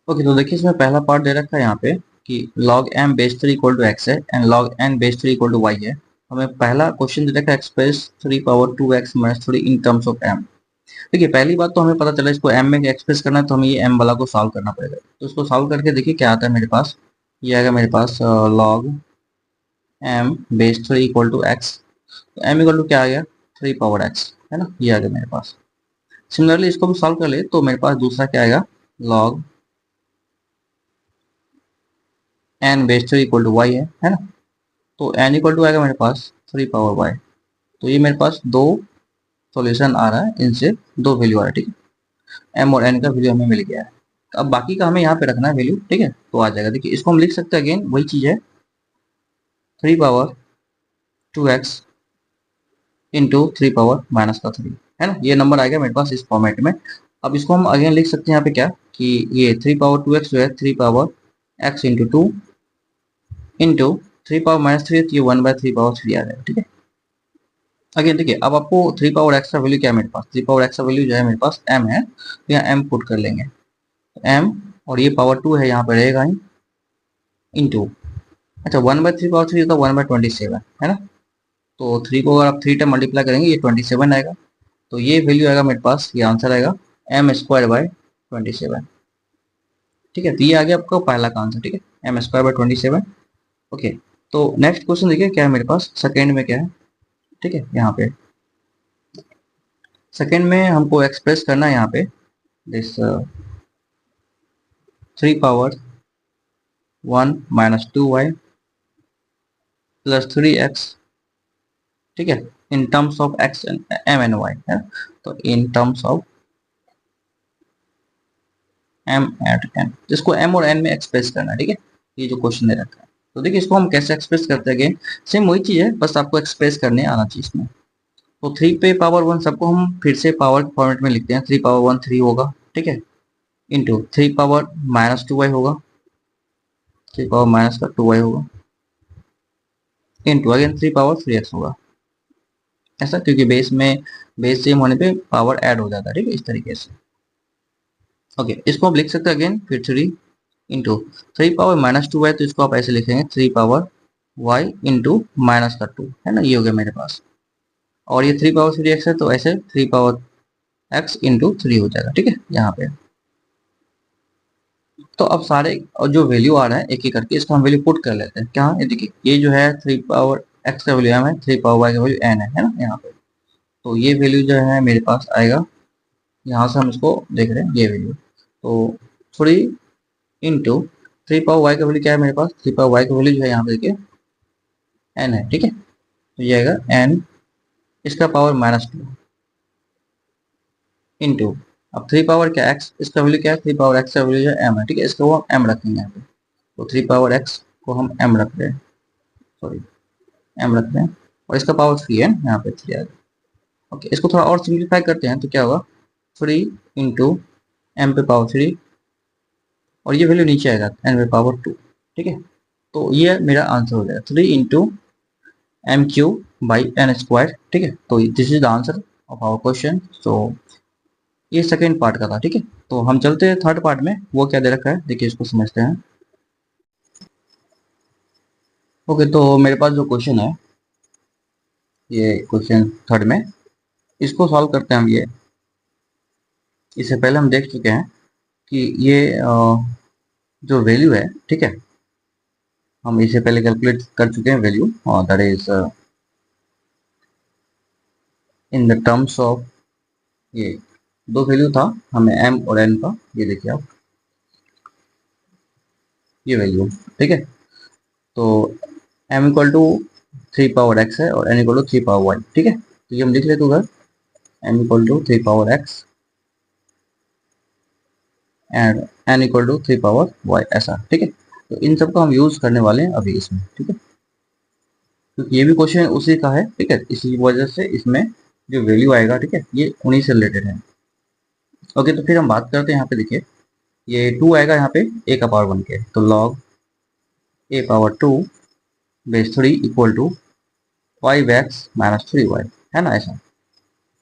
[SPEAKER 1] ओके, तो देखिए इसमें पहला पार्ट दे रखा है यहाँ पे कि log m base 3 equal to x है and log n base 3 equal to y है। हमें पहला क्वेश्चन दे रखा है express 3 power 2 x minus 3 in terms of m। देखिए पहली बात तो हमें पता चला इसको m में एक्सप्रेस करना है, तो हमें ये m वाला को सॉल्व करना पड़ेगा। तो इसको सॉल्व करके देखिए क्या आता है मेरे पास। ये आएगा मेरे पास log m base 3 equal to x. तो m इक्वल टू क्या आ गया, 3 पावर x, है ना, ये आ गया मेरे पास। सिमिलरली इसको भी सॉल्व कर ले तो मेरे पास दूसरा क्या आएगा, log n base 3 equal to y है ना। तो n इक्वल टू आएगा मेरे पास 3 पावर y। तो ये मेरे पास दो सॉल्यूशन आ रहा है, इनसे दो वैल्यू आ रहा है। ठीक है, m और n का वैल्यू हमें मिल गया है। तो अब बाकी का हमें यहाँ पे रखना है वैल्यू। ठीक है, तो आ जाएगा। देखिए इसको हम लिख सकते हैं, अगेन वही चीज है, 3 power 2x into 3 power minus का 3, है ना। ये नंबर आएगा मेरे पास इस फॉर्मेट में। अब इसको हम अगेन लिख सकते हैं यहाँ पे क्या, कि ये 3 पावर 2x जो है 3 power x into 2 into 3 power minus 3, तो ये 1/3 पावर 3 आ जाएगा। ठीक है, अगेन देखिए अब आपको 3 पावर x का वैल्यू क्या है मेरे पास, 3 पावर x का वैल्यू जो है मेरे पास m है, तो यहाँ m पुट कर लेंगे। m और ये पावर 2 है यहाँ पे रहेगा ही, इंटू, अच्छा 1/3 पावर 3 तो 1/27, है ना। तो 3 को अगर आप 3 टाइम मल्टीप्लाई करेंगे ये 27 आएगा। तो ये वैल्यू आएगा मेरे पास, ये आंसर आएगा m² बाय 27। ठीक है, तो ये आ गया आपका पहला का आंसर। ठीक है, m² बाय 27। ओके, तो नेक्स्ट क्वेश्चन देखिए क्या है मेरे पास, सेकेंड में क्या है। ठीक है, यहाँ पे सेकेंड में हमको एक्सप्रेस करना है यहाँ पे this 3 power 1 minus 2y plus 3x। ठीक है, इन terms of x and m and y है। तो इन terms of m and n, जिसको m और n में एक्सप्रेस करना है। ठीक है, ये जो क्वेश्चन दे रखा है। तो देखिए इसको हम कैसे एक्सप्रेस करते हैं, अगेन सेम वही चीज है, बस आपको एक्सप्रेस करने आना चाहिए इसमें। तो 3 पे पावर 1 सबको हम फिर से पावर फॉर्मेट में लिखते हैं। 3 पावर 1 3 होगा। ठीक है, इंटू 3 पावर माइनस 2y होगा, 3 पावर माइनस का 2y होगा, इंटू अगेन 3 पावर 3x होगा। ऐसा क्योंकि बेस सेम होने पे पावर ऐड हो जाता है। ठीक है, इस तरीके से। ओके, इसको हम लिख सकते हैं अगेन फिर 3 इंटू 3 पावर माइनस 2y, तो इसको आप ऐसे लिखेंगे 3 पावर y इंटू माइनस का 2, है ना, ये हो गया मेरे पास। और ये 3 पावर 3x है, तो ऐसे 3 पावर x इंटू 3 हो जाएगा। ठीक है, यहाँ पे। तो अब सारे और जो वैल्यू आ रहा है एक एक करके इसको हम वैल्यू पुट कर लेते हैं। क्या, ये देखिए ये जो है 3 पावर x का वैल्यू m है, 3 पावर y का वैल्यू n है ना, यहाँ पे। तो ये वैल्यू जो है मेरे पास आएगा, यहाँ से हम इसको देख रहे हैं ये वैल्यू। तो 3 इंटू 3 पावर वाई का वैल्यू क्या है मेरे पास, 3 पावर वाई का वैल्यू जो है यहाँ पे देखिए n है। ठीक है, तो ये आएगा n इसका पावर माइनस 2 इंटू, अब 3 पावर क्या x, इसका वैल्यू क्या है, 3 पावर x का वैल्यू जो है m है। ठीक है, इसको हम m रखेंगे यहाँ पे। तो 3 पावर x को हम m रख रहे हैं, सॉरी m रख रहे हैं, और इसका पावर 3 है, यहाँ पे 3 आ गया। ओके, इसको थोड़ा और सिंप्लीफाई करते हैं तो क्या होगा, 3 इंटू m पे पावर 3, और ये वैल्यू नीचे आएगा n पे पावर 2। ठीक है, तो ये मेरा आंसर हो जाएगा 3 इंटू m³/n²। ठीक है, तो this is the answer of our question. तो ये सेकेंड पार्ट का था। ठीक है, तो हम चलते हैं थर्ड पार्ट में, वो क्या दे रखा है देखिए, इसको समझते हैं। ओके, तो मेरे पास जो क्वेश्चन है, ये क्वेश्चन थर्ड में, इसको सॉल्व करते हैं हम। ये इससे पहले हम देख चुके हैं कि ये जो वैल्यू है, ठीक है, हम इससे पहले कैलकुलेट कर चुके हैं वैल्यू, और that is in the terms of, ये दो वैल्यू था हमें m और n का, ये देखिए आप, ये वैल्यू। ठीक है, तो m equal to 3 power x है और n equal to 3 power y। ठीक है, तो ये हम लिख लेते उधर, m equal to 3 power x and n equal to 3 power y, ऐसा। ठीक है, तो इन सबको हम यूज करने वाले हैं अभी इसमें। ठीक है, क्योंकि ये भी क्वेश्चन उसी का है। ठीक है, इसी वजह से इसमें जो वैल्यू आएगा, ठीक है, ये उन्हीं से रिलेटेड है। ओके, तो फिर हम बात करते हैं यहाँ पे। देखिए ये 2 आएगा यहाँ पे a का पावर 1 के, तो log a power 2 base 3 equal to 5x minus 3y, है ना ऐसा।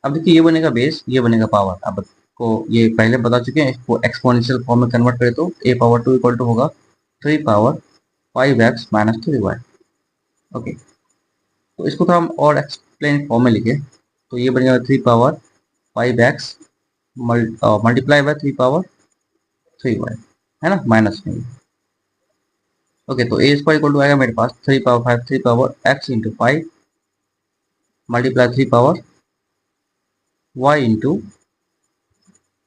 [SPEAKER 1] अब देखिए ये बनेगा बेस, ये बनेगा पावर। अब को ये पहले बता चुके हैं, इसको एक्सपोनेंशियल फॉर्म में कन्वर्ट करें तो a पावर 2 इक्वल टू होगा 3 power 5x minus 3y। Okay, तो इसको तो हम और एक्सप्लेन फॉर्म में लिखे, तो ये बनेगा 3 power 5x multiply by 3 power 3y, है ना, माइनस में। ओके, तो ए स्क्वायर इक्वल टू आएगा मेरे पास 3 power 5, 3 power x into 5 multiply 3 power y into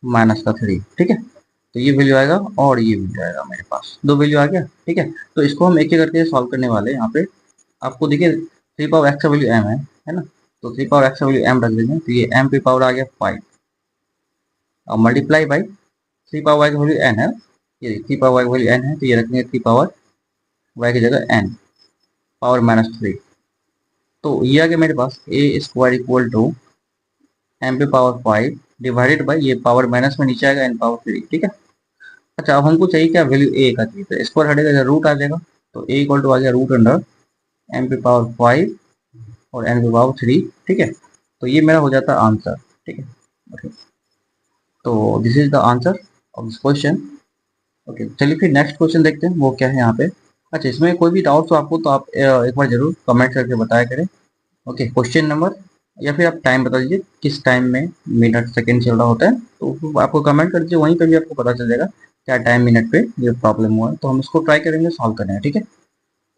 [SPEAKER 1] minus का 3, ठीक है। तो ये वैल्यू आएगा और ये वैल्यू आएगा, मेरे पास दो वैल्यू आ गया, ठीक है। तो इसको हम एक एक करके सॉल्व करने वाले हैं। यहाँ पे आपको देखिए 3 पावर x का वैल्यू m है ना। तो 3 पावर x का वैल्यू m रख देंगे, तो ये m पे पावर आ गया 5 और मल्टीप्लाई बाई 3 पावर y की वैल्यू n है, ये 3 पावर y की वैल्यू n है, तो ये रखेंगे 3 पावर y की जगह n पावर माइनस 3। तो ये आ गया मेरे पास ए स्क्वायर इक्वल टू एम पे पावर 5 डिवाइडेड बाई ये पावर माइनस में नीचे आएगा एन पावर 3, ठीक है। अच्छा, अब हमको चाहिए क्या, वैल्यू ए का चाहिए, तो स्क्वायर हटेगा रूट आ जाएगा, तो ए इक्वल टू आ गया रूट अंडर एम पे पावर 5 और एन पे पावर 3, ठीक है। तो ये मेरा हो जाता है आंसर, ठीक है। ओके, तो this is the answer of this question. Okay, चलिए फिर नेक्स्ट क्वेश्चन देखते हैं वो क्या है यहाँ पे। अच्छा, इसमें कोई भी डाउट्स हो आपको तो आप एक बार जरूर कमेंट करके बताया करें। ओके, क्वेश्चन नंबर, या फिर आप टाइम बता दीजिए किस टाइम में मिनट सेकंड चल रहा होता है, तो आपको कमेंट कर दीजिए, वहीं पे भी आपको पता चल जाएगा क्या टाइम मिनट पे ये प्रॉब्लम हुआ है। तो हम इसको ट्राई करेंगे सॉल्व करने का, ठीक है।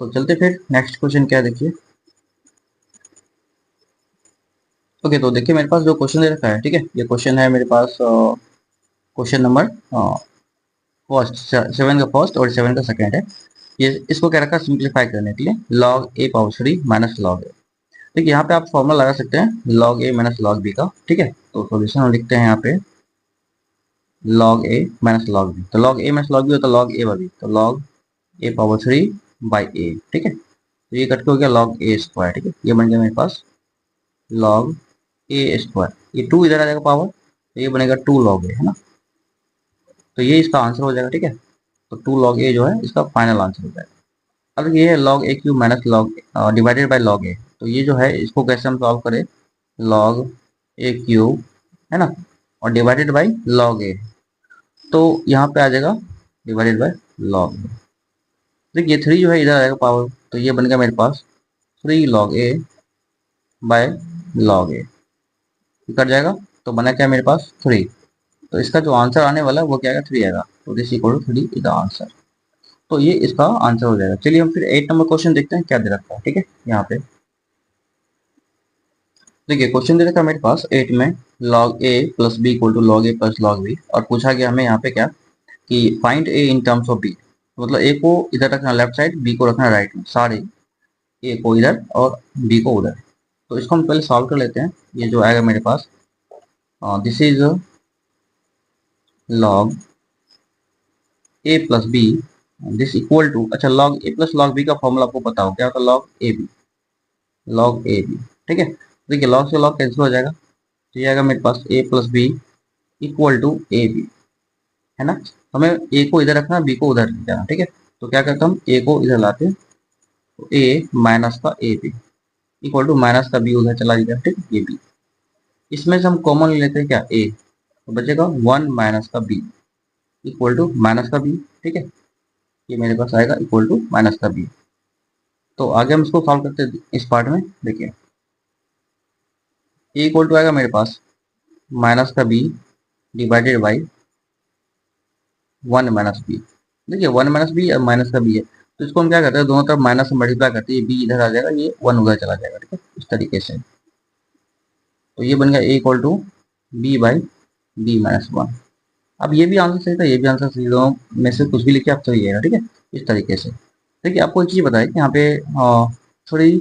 [SPEAKER 1] तो चलते फिर नेक्स्ट क्वेश्चन क्या है, देखिए। ओके, तो देखिए मेरे पास जो क्वेश्चन दे रखा है, ठीक है, ये क्वेश्चन है मेरे पास क्वेश्चन नंबर फर्स्ट, 7 का फर्स्ट और 7 का सेकेंड है। ये इसको क्या रखा है, सिंप्लीफाई करने के लिए लॉग ए पावर 3 माइनस लॉग ए। देखिए यहाँ पे आप फॉर्मूला लगा सकते हैं लॉग ए माइनस लॉग बी का, ठीक है। तो सॉल्यूशन हम लिखते हैं यहाँ पे लॉग ए माइनस लॉग बी, तो लॉग ए माइनस लॉग बी होता है लॉग ए बाई बी, तो लॉग ए पावर 3 बाई ए, ठीक है। तो ये कट के हो गया लॉग ए स्क्वायर, ठीक है। ये बन गया मेरे पास लॉग ए स्क्वायर, ये 2 इधर आ जाएगा पावर, तो ये बनेगा 2 लॉग ए, है ना। तो ये इसका आंसर हो जाएगा, ठीक है। तो 2 लॉग ए जो है इसका फाइनल आंसर हो जाएगा। अब ये है log A cube minus log divided by log A, तो ये जो है इसको कैसे हम सॉल्व करें, लॉग ए क्यूब, है ना, और डिवाइडेड बाय लॉग ए, तो यहाँ पे आ जाएगा डिवाइडेड बाय लॉग ए। देखिए 3 जो है इधर आएगा पावर, तो ये बन गया मेरे पास 3 लॉग ए बाय लॉग ए, कट जाएगा, तो बना क्या मेरे पास 3। तो इसका जो आंसर आने वाला है वो क्या आएगा, 3 आएगा, तो this equal to 3 is the answer. तो ये इसका आंसर हो जाएगा। चलिए हम फिर 8 नंबर क्वेश्चन देखते हैं क्या दे रखा है, ठीक है। यहाँ पे देखिए क्वेश्चन दे रखा है मेरे पास 8 में log a plus b equal to log A plus log b, और पूछा गया हमें यहाँ पे क्या कि find a in terms of b, मतलब a को इधर रखना लेफ्ट साइड, b को रखना राइट में, सारे a को इधर और b को उधर। तो इसको हम पहले सॉल्व कर लेते हैं। ये जो आएगा मेरे पास this is log a plus B this equal to, अच्छा log a प्लस log b का फॉर्मूला आपको पता हो क्या होता है, log a b, ठीक है। देखिए log से log कैंसिल हो जाएगा, तो ये आएगा मेरे पास a plus b equal to a b, है ना। हमें a को इधर रखना, b को उधर ले जाना, ठीक है। तो क्या करता हम a को इधर लाते हैं, तो a माइनस का a b equal to minus का b उधर चला जाएगा, ठीक है, ये b। इसमें से हम कॉमन ले लेते हैं क्या, a, तो बचेगा 1 माइनस का b इक्वल टू माइनस का b, ठीक है। ये मेरे पास आएगा इक्वल टू माइनस का b। तो आगे हम इसको सॉल्व करते हैं इस पार्ट में। देखिए a इक्वल टू आएगा मेरे पास माइनस का b divided by 1 minus b. देखिए 1 माइनस बी और माइनस का बी है, तो इसको हम क्या करते हैं, दोनों तरफ माइनस से मल्टीप्लाई करते हैं, ये बी इधर आ जाएगा, ये 1 उधर चला जाएगा, ठीक है, इस तरीके से। तो ये बन गया a equal to b by b minus 1। अब ये भी आंसर सही था, ये भी आंसर सही, दोनों में से कुछ भी लिखे आप सही है, ठीक है, इस तरीके से। देखिए आपको एक चीज बताए कि यहाँ पे 3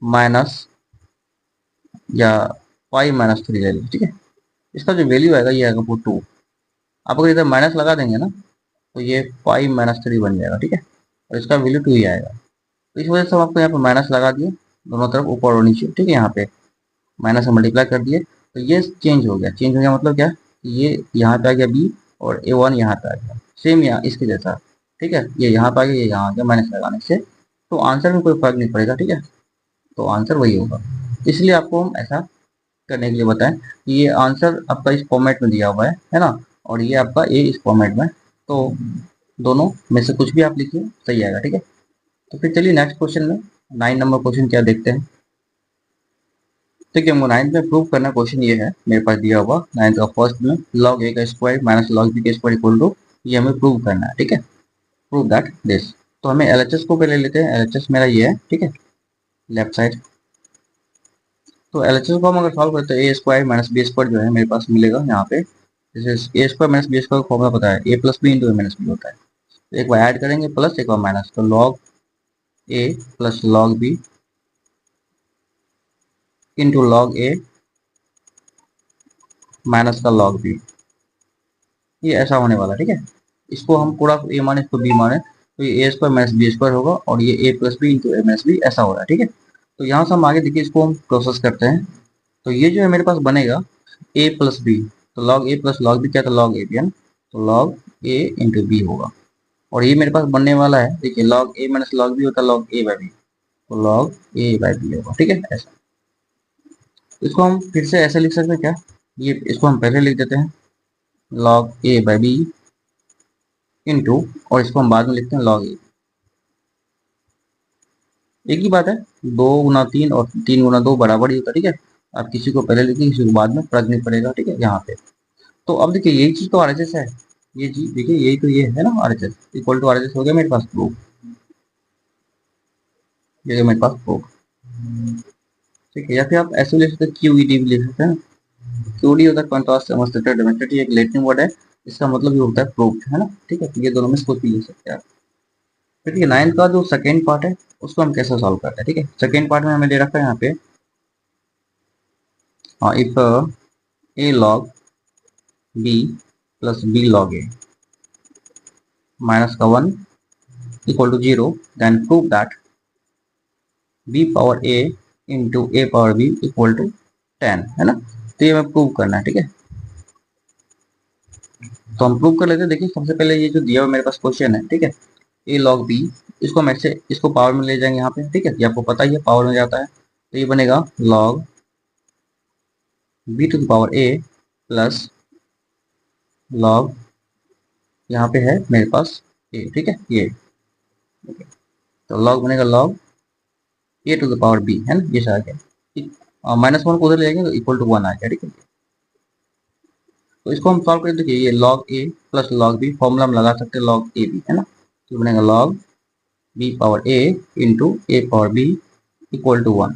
[SPEAKER 1] माइनस या 5 माइनस 3 ले लीजिए, ठीक है। इसका जो वैल्यू आएगा ये आएगा वो 2। आप अगर इधर माइनस लगा देंगे ना, तो ये 5 माइनस 3 बन जाएगा, ठीक है, और इसका वैल्यू 2 ही आएगा। तो इस वजह से हम आपको यहाँ पे माइनस लगा दिए दोनों तरफ, ऊपर और नीचे, ठीक है। यहाँ पे माइनस से मल्टीप्लाई कर दिए, तो ये चेंज हो गया, चेंज हो गया मतलब क्या, ये यहाँ पे आ गया बी और A1 यहाँ पे आ गया, सेम यहाँ इसके जैसा। ठीक है, ये यहाँ पे आ गया, ये यहाँ आ गया, माइनस लगाने से तो आंसर में कोई फर्क नहीं पड़ेगा। ठीक है, तो आंसर वही होगा। इसलिए आपको हम ऐसा करने के लिए बताएं कि ये आंसर आपका इस फॉर्मेट में दिया हुआ है ना, और ये आपका ए इस फॉर्मेट में, तो दोनों में से कुछ भी आप लिखिए सही आएगा। ठीक है, तो फिर चलिए नेक्स्ट क्वेश्चन में 9 नंबर क्वेश्चन क्या देखते हैं। ठीक है, हमको 9th में प्रूव करना क्वेश्चन ये है मेरे पास दिया हुआ 9th का फर्स्ट में, log a का स्क्वायर माइनस log b का स्क्वायर इक्वल टू, ये हमें प्रूव करना है। ठीक है, प्रूव दैट दिस। तो हमें एलएचएस को पहले लेते हैं, एलएचएस मेरा ये है। ठीक है, लेफ्ट साइड। तो एलएचएस को हम अगर सॉल्व करते हैं, A square minus B square जो है मेरे पास मिलेगा यहाँ पे, जैसे A square minus B square का फॉर्मूला पता है, A plus B into A minus B होता है। तो एक बार ऐड करेंगे प्लस, एक बार माइनस, तो लॉग ए plus log B into log ए माइनस का लॉग बी, ये ऐसा होने वाला। ठीक है, इसको हम पूरा ए माने, इसको बी माने, तो ये ए स्क्वायर माइनस बी स्क्वायर होगा, और ये ए plus B into A minus B ऐसा हो रहा है। ठीक है, तो यहाँ से हम आगे देखिए, इसको हम प्रोसेस करते हैं। तो ये जो है मेरे पास बनेगा ए प्लस बी, तो लॉग ए प्लस लॉग बी क्या था, लॉग ए बी है ना, तो लॉग ए इंटू बी होगा। और ये मेरे पास बनने वाला है, देखिए लॉग ए माइनस लॉग बी होता है लॉग ए बाई बी, तो लॉग ए बाई बी होगा। ठीक है, ऐसा। इसको हम फिर से ऐसे लिख सकते हैं क्या, ये इसको हम पहले लिख देते हैं log a by b into, और इसको हम बाद में लिखते हैं लॉग ए। एक ही बात है, 2 गुना 3 और 3 गुना 2 बराबर ही होता है। ठीक है, आप किसी को पहले लिखिए, किसी को बाद में, फर्क नहीं पड़ेगा। ठीक है, यहाँ पे तो अब देखिए यही चीज तो आरएचएस है, ये चीज देखिए यही तो ये है ना, आरएचएस इक्वल टू आरएचएस हो गया मेरे पास प्रूफ, ये मेरे पास प्रूफ। ठीक है, या फिर आप ऐसे लिख सकते हैं, क्यूईडी भी लिख सकते हैं। क्यूडी होता है कंट्रास्ट डेमोंस्ट्रेटेड, डेमोंस्ट्रेटेड एक लैटिन वर्ड है, इसका मतलब ये होता है प्रूफ, है ना। ठीक है, तो ये दोनों में से कुछ भी लिख सकते हैं आप। फिर ठीक है, 9th का जो सेकेंड पार्ट है उसको हम कैसे सॉल्व करते हैं। ठीक है, सेकेंड पार्ट में हमें दे रखा है यहाँ पे, if a log b plus b log A minus का 1 equal to 0, then prove that b power a into a power b equal to 10, है ना। तो ये हमें प्रूव करना है। ठीक है, तो हम प्रूव कर लेते हैं। देखिए सबसे पहले ये जो दिया हुआ मेरे पास क्वेश्चन है, ठीक है, ए लॉग बी, इसको हम ऐसे इसको पावर में ले जाएंगे यहाँ पे। ठीक है, ये आपको पता ही है पावर में जाता है, तो ये बनेगा log b to the power a plus log, यहाँ पे है मेरे पास ए। ठीक है, ये तो लॉग बनेगा log a to the power b, है ना, ये आ गया। -1 को उधर ले जाएंगे तो इक्वल टू 1 आ गया। ठीक है, तो इसको हम सॉल्व करें, देखिए ये लॉग ए प्लस लॉग बी, फॉर्मूला हम लगा सकते हैं लॉग ए बी, है ना, तो बनेगा log b power a into a power b equal to 1।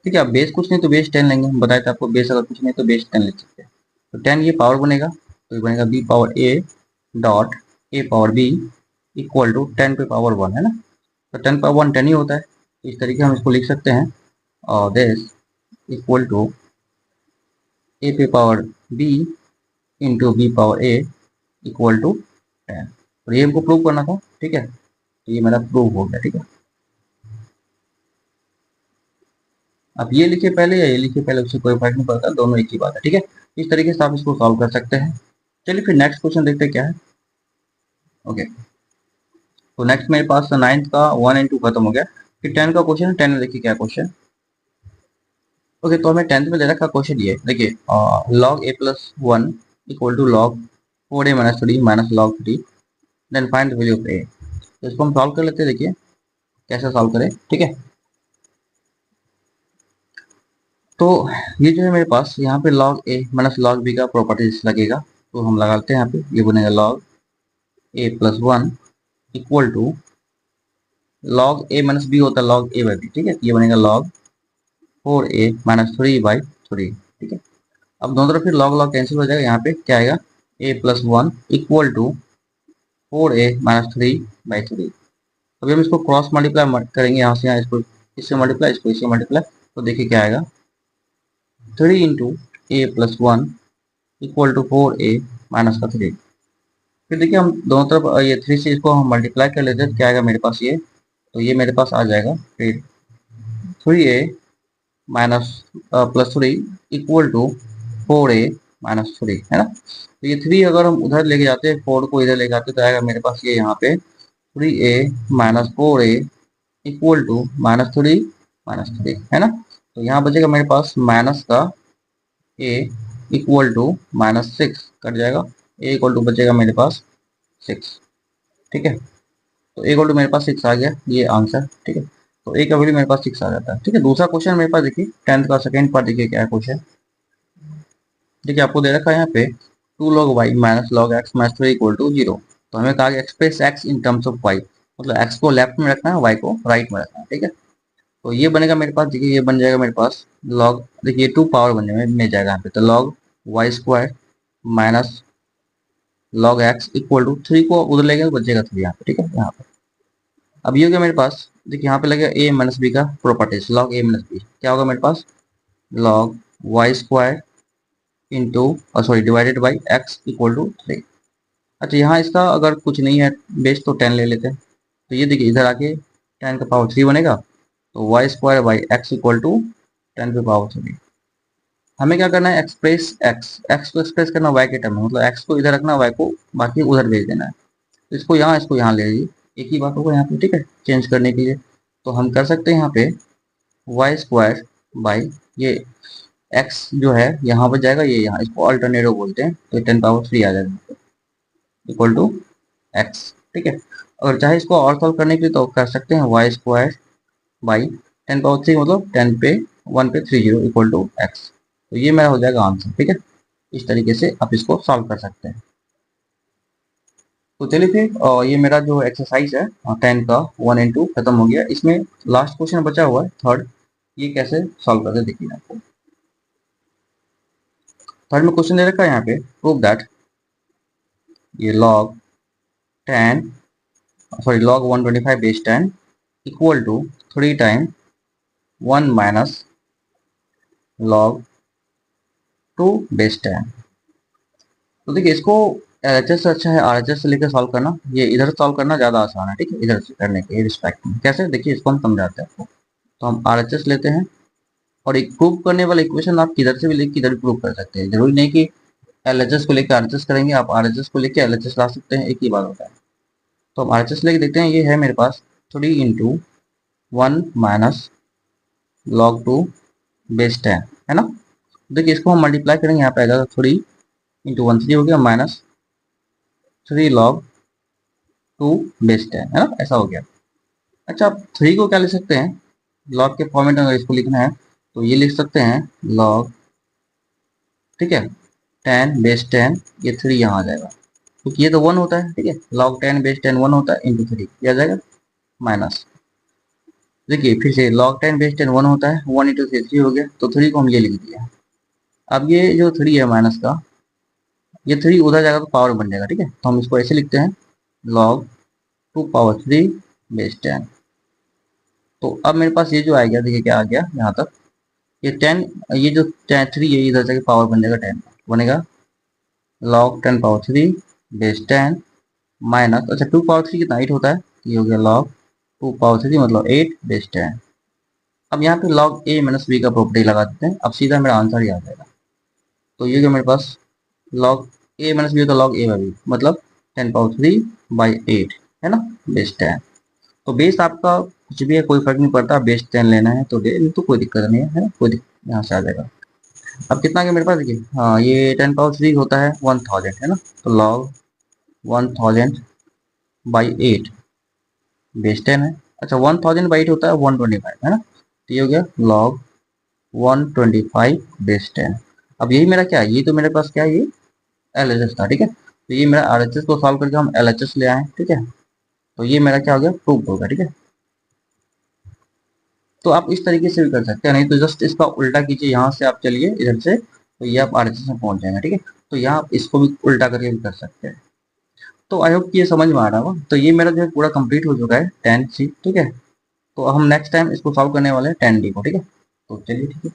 [SPEAKER 1] ठीक है, अब बेस कुछ नहीं तो बेस 10 लेंगे, हम बताए थे आपको, बेस अगर कुछ नहीं तो बेस 10 लिख सकते हैं। तो 10 ये पावर बनेगा, तो ये बनेगा b power a dot a power b equal to 10 पे पावर 1, है ना, तो 10 पावर 1 10 ही होता है, तो इस तरीके हम इसको लिख सकते हैं, और दिस इक्वल टू ए पे power b into b power a equal to 10। तो ये हमको प्रूव करना था। ठीक है, तो ये मेरा प्रूव हो गया। ठीक है, आप ये लिखिए पहले या ये लिखिए पहले, उससे कोई फर्क नहीं पड़ता, दोनों एक ही बात है। ठीक है, इस तरीके से आप इसको सॉल्व कर सकते हैं। चलिए फिर नेक्स्ट क्वेश्चन देखते हैं क्या है। ओके, तो नेक्स्ट मेरे पास 9th का 1 एंड 2 खत्म हो गया, फिर 10 का क्वेश्चन है। 10 में देखिए क्या क्वेश्चन। ओके, तो हमें 10th में दे रखा क्वेश्चन ये देखिए, log A plus 1 equal to log 4a minus 3 minus log 3, then find the value of A. तो इसको हम सॉल्व कर लेते हैं, देखिए कैसे सॉल्व करें। ठीक है, तो ये जो है मेरे पास यहाँ पे log a minus log b का प्रॉपर्टीज लगेगा, तो हम लगाते हैं यहाँ पे, ये बनेगा log a plus 1 equal to log a minus b होता है log a बाई b। ठीक है, ये बनेगा log 4a माइनस 3 बाई 3। ठीक है, अब दोनों तरफ फिर log log कैंसिल हो जाएगा, यहाँ पे क्या आएगा, a plus 1 equal to 4a minus 3 by 3। अभी हम इसको क्रॉस मल्टीप्लाई करेंगे, यहाँ से यहाँ, इसको इससे मल्टीप्लाई, इसको इससे मल्टीप्लाई, तो देखिए क्या आएगा, 3 into a plus 1 equal to 4a minus का 3। फिर देखिए हम दोनों तरफ ये 3 से इसको हम मल्टीप्लाई कर लेते हैं, क्या आएगा मेरे पास ये, तो ये मेरे पास आ जाएगा फिर 3a minus plus 3 equal to 4a -3 है ना। तो ये 3 अगर हम उधर लेके जाते हैं, 4 को इधर लेके आते तो आएगा मेरे पास ये यहाँ पे 3a minus 4a equal to -3 है ना। तो यहाँ बचेगा मेरे पास माइनस का a इक्वल टू -6 कट जाएगा, a इक्वल टू बचेगा मेरे पास 6। ठीक है, तो a इक्वल टू मेरे पास 6 आ गया, ये आंसर। ठीक है, तो a का वैल्यू मेरे पास 6 आ जाता है। ठीक है, दूसरा क्वेश्चन मेरे पास देखिए 10th का सेकंड पार्ट, देखिए क्या है क्वेश्चन। देखिए आपको दे रखा है यहाँ पे 2 log y minus log x minus 3 equal to 0। तो हमें कहा express x in terms of y, मतलब x को लेफ्ट में रखना है, y को राइट में रखना है। ठीक है, तो ये बनेगा मेरे पास, देखिए ये बन जाएगा मेरे पास log, देखिए 2 पावर बनने में जाएगा यहाँ पे, तो log y square minus log x equal to 3 को उधर लेंगे तो बचेगा 3 यहाँ पे। ठीक है, यहाँ पे अब ये हो गया मेरे पास, देखिए यहाँ पे लगेगा a माइनस बी का properties, log a minus b क्या होगा मेरे पास, log y square into sorry divided by x equal to 3। अच्छा यहाँ इसका अगर कुछ नहीं है बेस तो 10 ले लेते हैं। तो ये देखिए इधर आके 10 का पावर 3 बनेगा, तो y square by x equal to 10 पे पावर 3। हमें क्या करना है, एक्सप्रेस एक्स को एक्सप्रेस करना वाई के टर्म में, मतलब एक्स को इधर रखना, वाई को बाकी उधर भेज देना है। तो इसको यहाँ ले लीजिए, एक ही बात होगा यहाँ पे। ठीक है, चेंज करने के लिए तो हम कर सकते हैं यहाँ पे वाई स्क्वायर बाई ये एक्स जो है यहाँ पर जाएगा, ये यहाँ, इसको अल्टरनेटिव बोलते हैं, तो 10 पावर 3 आ जाएगा इक्वल टू एक्स। ठीक है, अगर चाहे इसको और सॉल्व करने के लिए तो कर सकते हैं वाई स्क्वायर बाई 10 पावर 3, मतलब 10 पे 1 पे 30 इक्वल टू एक्स। तो ये मेरा हो जाएगा आंसर। ठीक है, इस तरीके से आप इसको सॉल्व कर सकते हैं। तो चलिए फिर ये मेरा जो एक्सरसाइज है 10 का 1 एंड 2 खत्म हो गया। इसमें लास्ट क्वेश्चन बचा हुआ है थर्ड, ये कैसे सॉल्व करते देखिए आपको। थर्ड में क्वेश्चन दे रखा है यहाँ पे, प्रूव दैट ये log 10 sorry log 125 base 10 equal to 3 time 1 minus log 2 base 10। तो देखिए इसको एलएचएस से अच्छा है आरएचएस से लेकर सॉल्व करना, ये इधर सॉल्व करना ज़्यादा आसान है। ठीक है, इधर से करने के रिस्पेक्ट में कैसे, देखिए इसको हम समझाते हैं आपको। तो हम आरएचएस लेते हैं और एक प्रूव करने वाला इक्वेशन आप किधर से भी लेकर किधर भी प्रूव कर सकते हैं, जरूरी नहीं कि एलएचएस को लेकर आरएचएस करेंगे, आप आरएचएस को लेकर एलएचएस ला सकते हैं, एक ही बात होता है। तो हम आरएचएस लेके देखते हैं, ये है मेरे पास 3 इंटू 1 माइनस log 2 बेस 10 है ना। देखिए इसको हम मल्टीप्लाई करेंगे, यहाँ पे आएगा 3 इंटू 1 3 हो गया माइनस 3 log 2 बेस 10 है ना, ऐसा हो गया। अच्छा आप 3 को क्या लिख सकते हैं, log के फॉर्मेट में अगर इसको लिखना है तो ये लिख सकते हैं log, ठीक है, 10 बेस 10, ये 3 यहाँ आ जाएगा क्योंकि ये तो 1 होता है। ठीक है, log 10 बेस 10 1 होता है इंटू 3 ये आ जाएगा माइनस, देखिए फिर से log 10 बेस 10 1 होता है, 1 इंटू 3 हो गया, तो 3 को हम ये लिख दिया। अब ये जो 3 है माइनस का, ये 3 उधर जाएगा तो पावर बन जाएगा। ठीक है, तो हम इसको ऐसे लिखते हैं log 2 पावर 3 बेस 10। तो अब मेरे पास ये जो आ गया, देखिए क्या आ गया यहाँ तक, ये 10, ये जो 3 है इधर जाके पावर बन जाएगा 10, बनेगा log 10 पावर 3 बेस 10 माइनस, अच्छा 2 पावर 3 कितना 8 होता है, ये हो गया log 2 पावर 3 मतलब 8 बेस 10। अब यहाँ पे log a माइनस b का प्रॉपर्टी लगा देते हैं, अब सीधा मेरा आंसर ही आ जाएगा। तो ये जो मेरे पास log a माइनस b होता है log a बाई b, मतलब 10 पावर 3 बाई 8 है ना बेस 10। तो बेस आपका कुछ भी है कोई फर्क नहीं पड़ता, बेस 10 लेना है तो ले, नहीं तो कोई दिक्कत नहीं है ना, कोई यहाँ से आ जाएगा। अब कितना क्या मेरे पास देखिए, हाँ ये 10 पावर 3 होता है 1000 है ना, तो log 1000 बाई 8 बेस 10 है। अच्छा 1000 बाई 8 होता है 125 है ना, तो ये हो गया log 125 बेस 10। अब यही मेरा क्या है, ये तो मेरे पास क्या है, ये एलएचएस था। ठीक है, तो ये मेरा आरएचएस को सॉल्व करके हम एलएचएस ले आए। ठीक है, तो ये मेरा क्या हो गया, प्रूफ होगा। ठीक है, तो आप इस तरीके से भी कर सकते हैं, नहीं तो जस्ट इसका उल्टा कीजिए, यहाँ से आप चलिए इधर से, तो ये आप आरएचएस में पहुंच जाएंगे। ठीक है, तो यहाँ आप इसको भी उल्टा करके भी कर सकते हैं। तो आई होप कि ये समझ में आ रहा होगा। तो ये मेरा जो है पूरा कंप्लीट हो चुका है 10C। ठीक है, तो हम नेक्स्ट टाइम इसको सॉल्व करने वाले हैं 10D को। ठीक है, तो चलिए ठीक है।